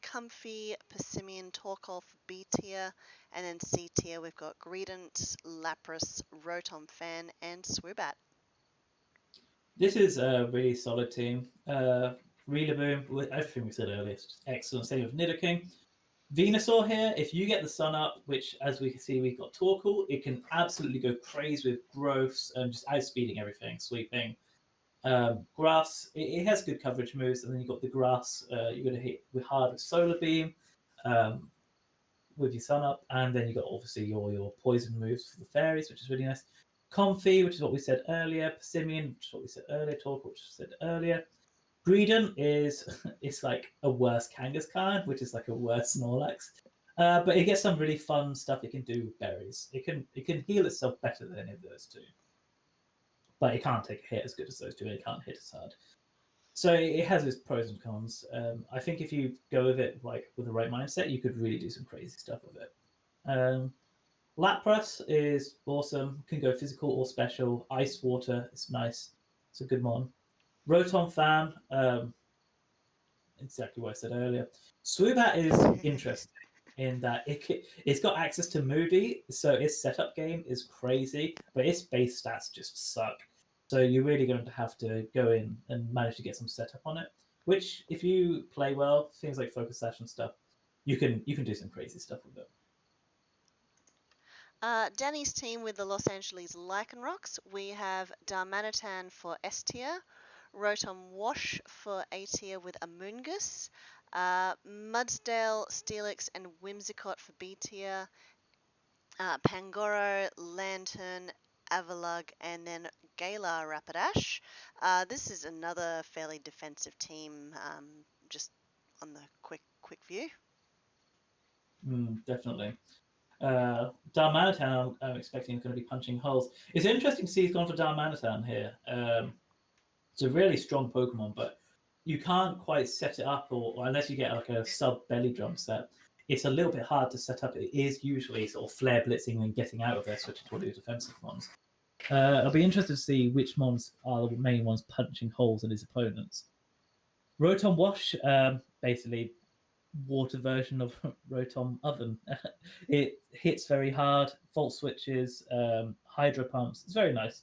Comfey, Persimmon, Torkoal for B tier, and then C tier we've got Greedent, Lapras, Rotom Fan, and Swoobat. This is a really solid team. Rillaboom, with everything we said earlier, it's just excellent. Same with Nidoking. Venusaur here, if you get the sun up, which as we can see we've got Torkoal, it can absolutely go crazy with growths and just outspeeding everything, sweeping. Grass, it has good coverage moves, and then you've got the grass, you're going to hit with hard with Solar Beam with your sun up, and then you've got obviously your poison moves for the fairies, which is really nice. Comfey, which is what we said earlier. Persimmon, which is what we said earlier. Torkoal, which we said earlier. Greedent is it's like a worse Kangaskhan, which is like a worse Snorlax. But it gets some really fun stuff it can do with berries. It can heal itself better than any of those two. But it can't take a hit as good as those two, and it can't hit as hard. So it has its pros and cons. I think if you go with it with the right mindset, you could really do some crazy stuff with it. Lapras is awesome. Can go physical or special. Ice Water, it's nice. It's a good mon. Rotom Fan, exactly what I said earlier. Swoobat is interesting in that it's got access to Moody, so its setup game is crazy, but its base stats just suck. So you're really going to have to go in and manage to get some setup on it. Which, if you play well, things like Focus Sash and stuff, you can do some crazy stuff with it. Danny's team with the Los Angeles Lycanrocs, we have Darmanitan for S tier, Rotom Wash for A tier with Amoonguss, Mudsdale, Steelix, and Whimsicott for B tier, Pangoro, Lantern, Avalugg, and then Gala Rapidash. This is another fairly defensive team, just on the quick view. Definitely. Darmanitan, I'm expecting is going to be punching holes. It's interesting to see he's gone for Darmanitan here. It's a really strong Pokemon, but you can't quite set it up, or unless you get like a sub belly drum set, it's a little bit hard to set up. It is usually sort of flare blitzing and getting out of there, switching to one of the defensive ones. I'll be interested to see which mons are the main ones punching holes in his opponents. Rotom Wash, basically water version of Rotom Oven. It hits very hard, fault switches, hydro pumps. It's very nice.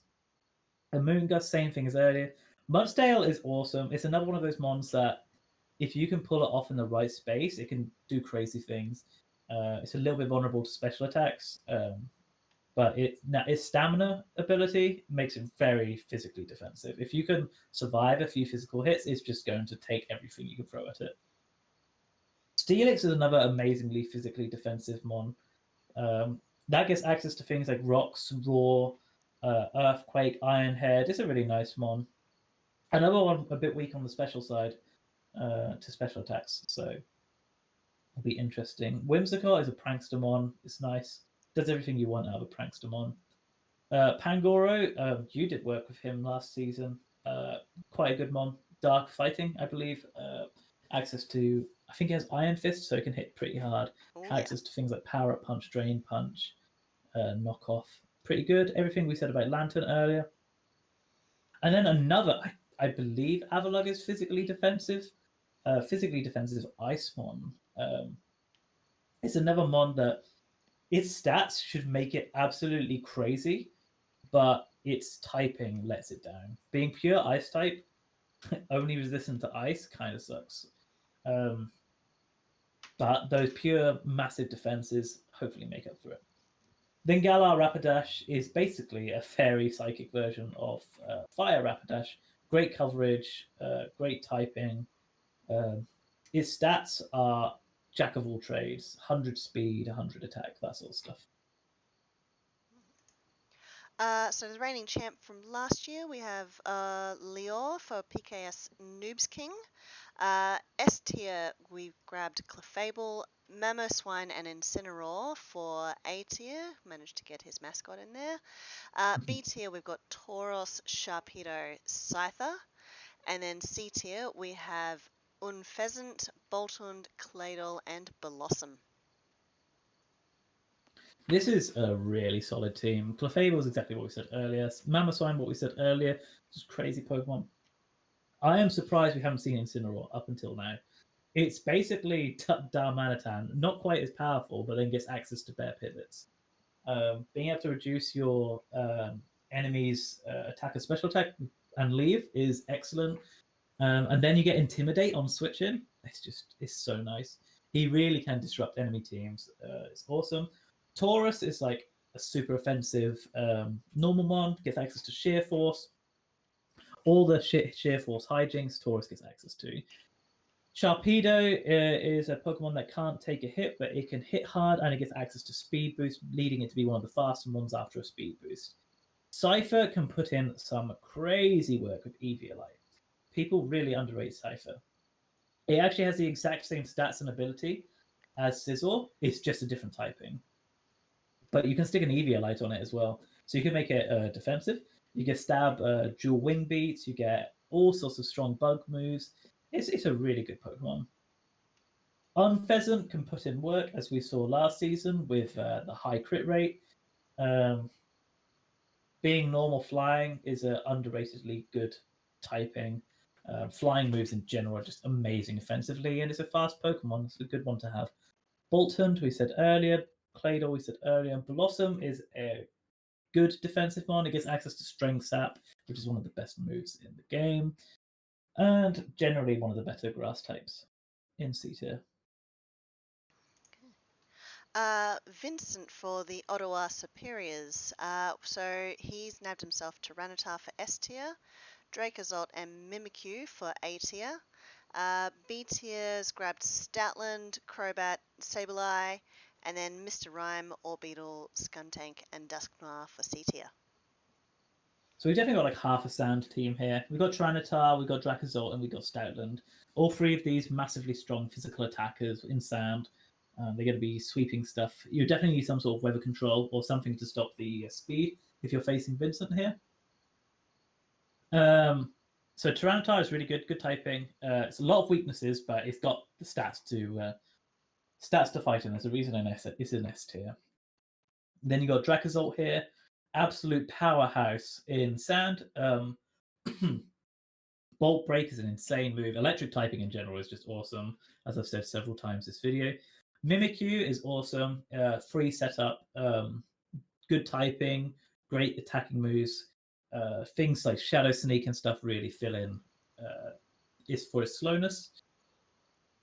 Amoonguss, same thing as earlier. Mudsdale is awesome. It's another one of those mons that if you can pull it off in the right space, it can do crazy things. It's a little bit vulnerable to special attacks, but its stamina ability makes it very physically defensive. If you can survive a few physical hits, it's just going to take everything you can throw at it. Steelix is another amazingly physically defensive mon. That gets access to things like rocks, roar, earthquake, iron head. It's a really nice mon. Another one a bit weak on the special side to special attacks, so it'll be interesting. Whimsicott is a prankster mon. It's nice. Does everything you want out of a prankster mon. Pangoro, you did work with him last season. Quite a good mon. Dark fighting, I believe. Access to, I think he has Iron Fist, so he can hit pretty hard. Access to things like Power Up Punch, Drain Punch, Knockoff. Pretty good. Everything we said about Lantern earlier. And then another, I believe Avalugg is physically defensive. Physically defensive Icemon. It's another mon that its stats should make it absolutely crazy, but its typing lets it down. Being pure Ice type, only resistant to Ice, kind of sucks. But those pure massive defenses hopefully make up for it. Then Gala Rapidash is basically a fairy psychic version of Fire Rapidash. Great coverage, great typing. Its stats are jack of all trades, 100 speed, 100 attack, that sort of stuff. So the reigning champ from last year, we have Lior for PKS Noobs King. S tier, we've grabbed Clefable, Mamoswine, and Incineroar for A tier. Managed to get his mascot in there. B tier, we've got Tauros, Sharpedo, Scyther. And then C tier, we have Unfezant, Boltund, Claydol, and Blossom. This is a really solid team. Clefable is exactly what we said earlier. Mamoswine, what we said earlier. Just crazy Pokemon. I am surprised we haven't seen Incineroar up until now. It's basically Darmanitan, not quite as powerful, but then gets access to bear pivots. Being able to reduce your enemy's attack and special attack and leave is excellent. And then you get Intimidate on switching. It's so nice. He really can disrupt enemy teams. It's awesome. Taurus is like a super offensive normal mon, gets access to Sheer Force. All the Sheer Force hijinks, Taurus gets access to. Sharpedo is a Pokemon that can't take a hit, but it can hit hard and it gets access to Speed Boost, leading it to be one of the faster ones after a Speed Boost. Cypher can put in some crazy work with Eviolite. People really underrate Cypher. It actually has the exact same stats and ability as Scizor, it's just a different typing. But you can stick an Eviolite on it as well. So you can make it defensive. You get stab dual wing beats. You get all sorts of strong bug moves. It's a really good Pokemon. Unpheasant can put in work, as we saw last season, with the high crit rate. Being normal flying is an underratedly good typing. Flying moves in general are just amazing offensively, and it's a fast Pokemon. It's a good one to have. Boltund, we said earlier. Claydol, we said earlier. Blossom is a good defensive one. It gets access to Strength Sap, which is one of the best moves in the game. And generally one of the better grass types in C tier. Vincent for the Ottawa Superiors. So he's nabbed himself Tyranitar for S tier, Dracozolt and Mimikyu for A tier. B tier's grabbed Stoutland, Crobat, Sableye, and then Mr. Rhyme, Orbeetle, Skuntank, and Dusknoir for C tier. So we've definitely got like half a sand team here. We've got Tyranitar, we've got Dracozolt, and we've got Stoutland. All three of these massively strong physical attackers in sand. They're going to be sweeping stuff. You definitely need some sort of weather control or something to stop the speed if you're facing Vincent here. So Tyranitar is really good typing. It's a lot of weaknesses, but it's got the stats to fight in. There's a reason it's an S tier. Then you got Dracozolt here, absolute powerhouse in sand. Bolt Break is an insane move. Electric typing in general is just awesome, as I've said several times this video. Mimikyu is awesome. Free setup, good typing, great attacking moves. Things like Shadow Sneak and stuff really fill in is for its slowness.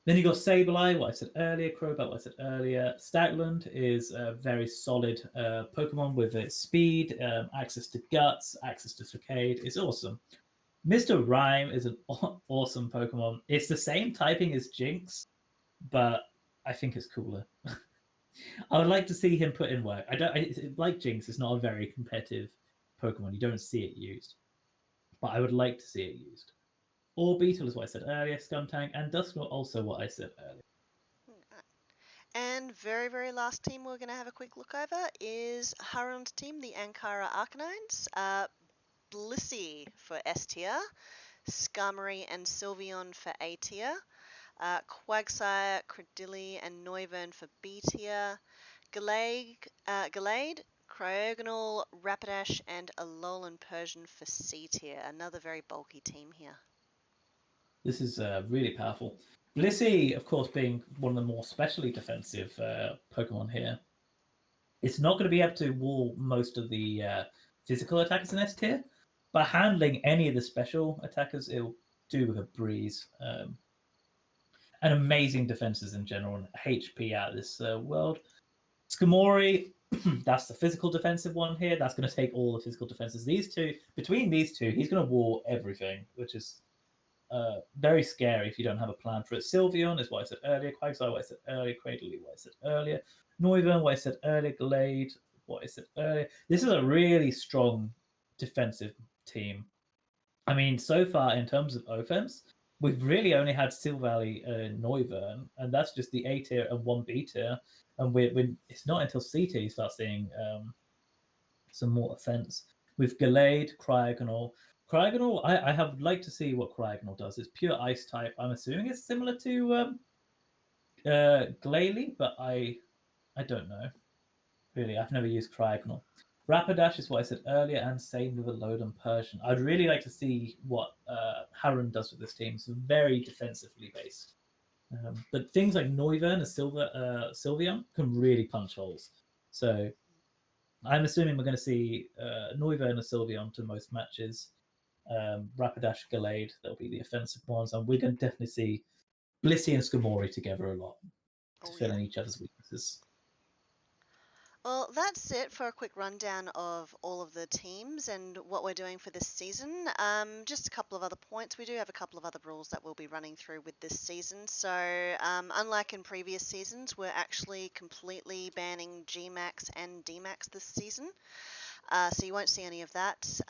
Then you got Sableye, what I said earlier, Crobat, what I said earlier. Stoutland is a very solid Pokemon with its speed, access to Guts, access to Facade. It's awesome. Mr. Rhyme is an awesome Pokemon. It's the same typing as Jinx, but I think it's cooler. I would like to see him put in work. Like Jinx, it's not a very competitive Pokemon. You don't see it used, but I would like to see it used. Orbeetle is what I said earlier, Skuntank, and Dusknoir also what I said earlier. And very last team we're going to have a quick look over is Harun's team, the Ankara Arcanines. Blissey for S tier, Skomori and Sylveon for A tier, Quagsire, Credilli and Noivern for B tier, Glade, Cryogonal, Rapidash and Alolan Persian for C tier. Another very bulky team here. This is really powerful. Blissey, of course, being one of the more specially defensive Pokemon here, it's not going to be able to wall most of the physical attackers in S tier, but handling any of the special attackers, it'll do with a breeze. And amazing defenses in general, and HP out of this world. Skomori, that's the physical defensive one here. That's going to take all the physical defenses. Between these two, he's going to wall everything, which is very scary if you don't have a plan for it. Sylveon is what I said earlier. Quagsire, what I said earlier. Cradily, what I said earlier. Noivern, what I said earlier. Glade, what I said earlier. This is a really strong defensive team. I mean, so far in terms of offense, we've really only had Silvally and Noivern, and that's just the A tier and 1 B tier. And it's not until C tier you start seeing some more offense. With Glade, Cryogonal. Cryogonal, I have like to see what Cryogonal does. It's pure ice type. I'm assuming it's similar to Glalie, but I don't know. Really, I've never used Cryogonal. Rapidash is what I said earlier, and same with Alolan Persian. I'd really like to see what Harun does with this team. It's very defensively based. But things like Noivern and Sylveon can really punch holes. So I'm assuming we're going to see Noivern and Sylveon to most matches. Rapidash, Glade, they'll be the offensive ones. And we're going to definitely see Blissey and Skomori together a lot to fill in each other's weaknesses. Well, that's it for a quick rundown of all of the teams and what we're doing for this season. Just a couple of other points. We do have a couple of other rules that we'll be running through with this season. So, unlike in previous seasons, we're actually completely banning Gmax and Dmax this season. So you won't see any of that.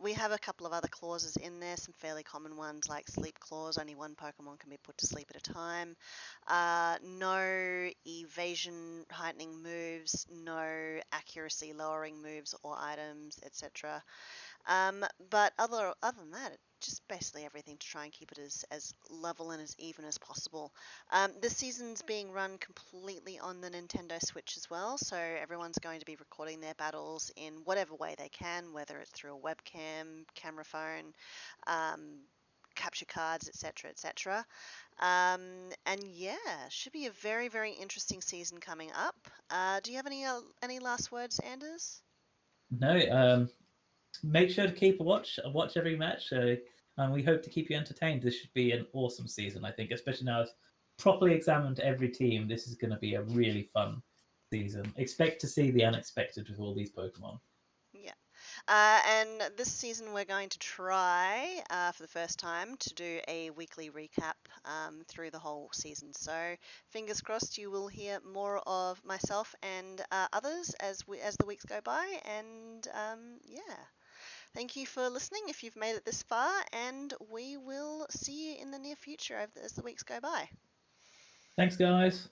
We have a couple of other clauses in there, some fairly common ones like sleep clause, only one Pokemon can be put to sleep at a time. No evasion heightening moves, no accuracy lowering moves or items, etc. But other than that, just basically everything to try and keep it as level and as even as possible. This season's being run completely on the Nintendo Switch as well, so everyone's going to be recording their battles in whatever way they can, whether it's through a webcam, camera phone, capture cards, etc., etc. And yeah, should be a very very interesting season coming up. Do you have any last words, Anders? No. Make sure to keep a watch every match, and we hope to keep you entertained. This should be an awesome season, I think, especially now I've properly examined every team. This is going to be a really fun season. Expect to see the unexpected with all these Pokemon. Yeah. And this season we're going to try, for the first time, to do a weekly recap through the whole season. So fingers crossed you will hear more of myself and others as the weeks go by. And yeah. Thank you for listening if you've made it this far, and we will see you in the near future as the weeks go by. Thanks, guys.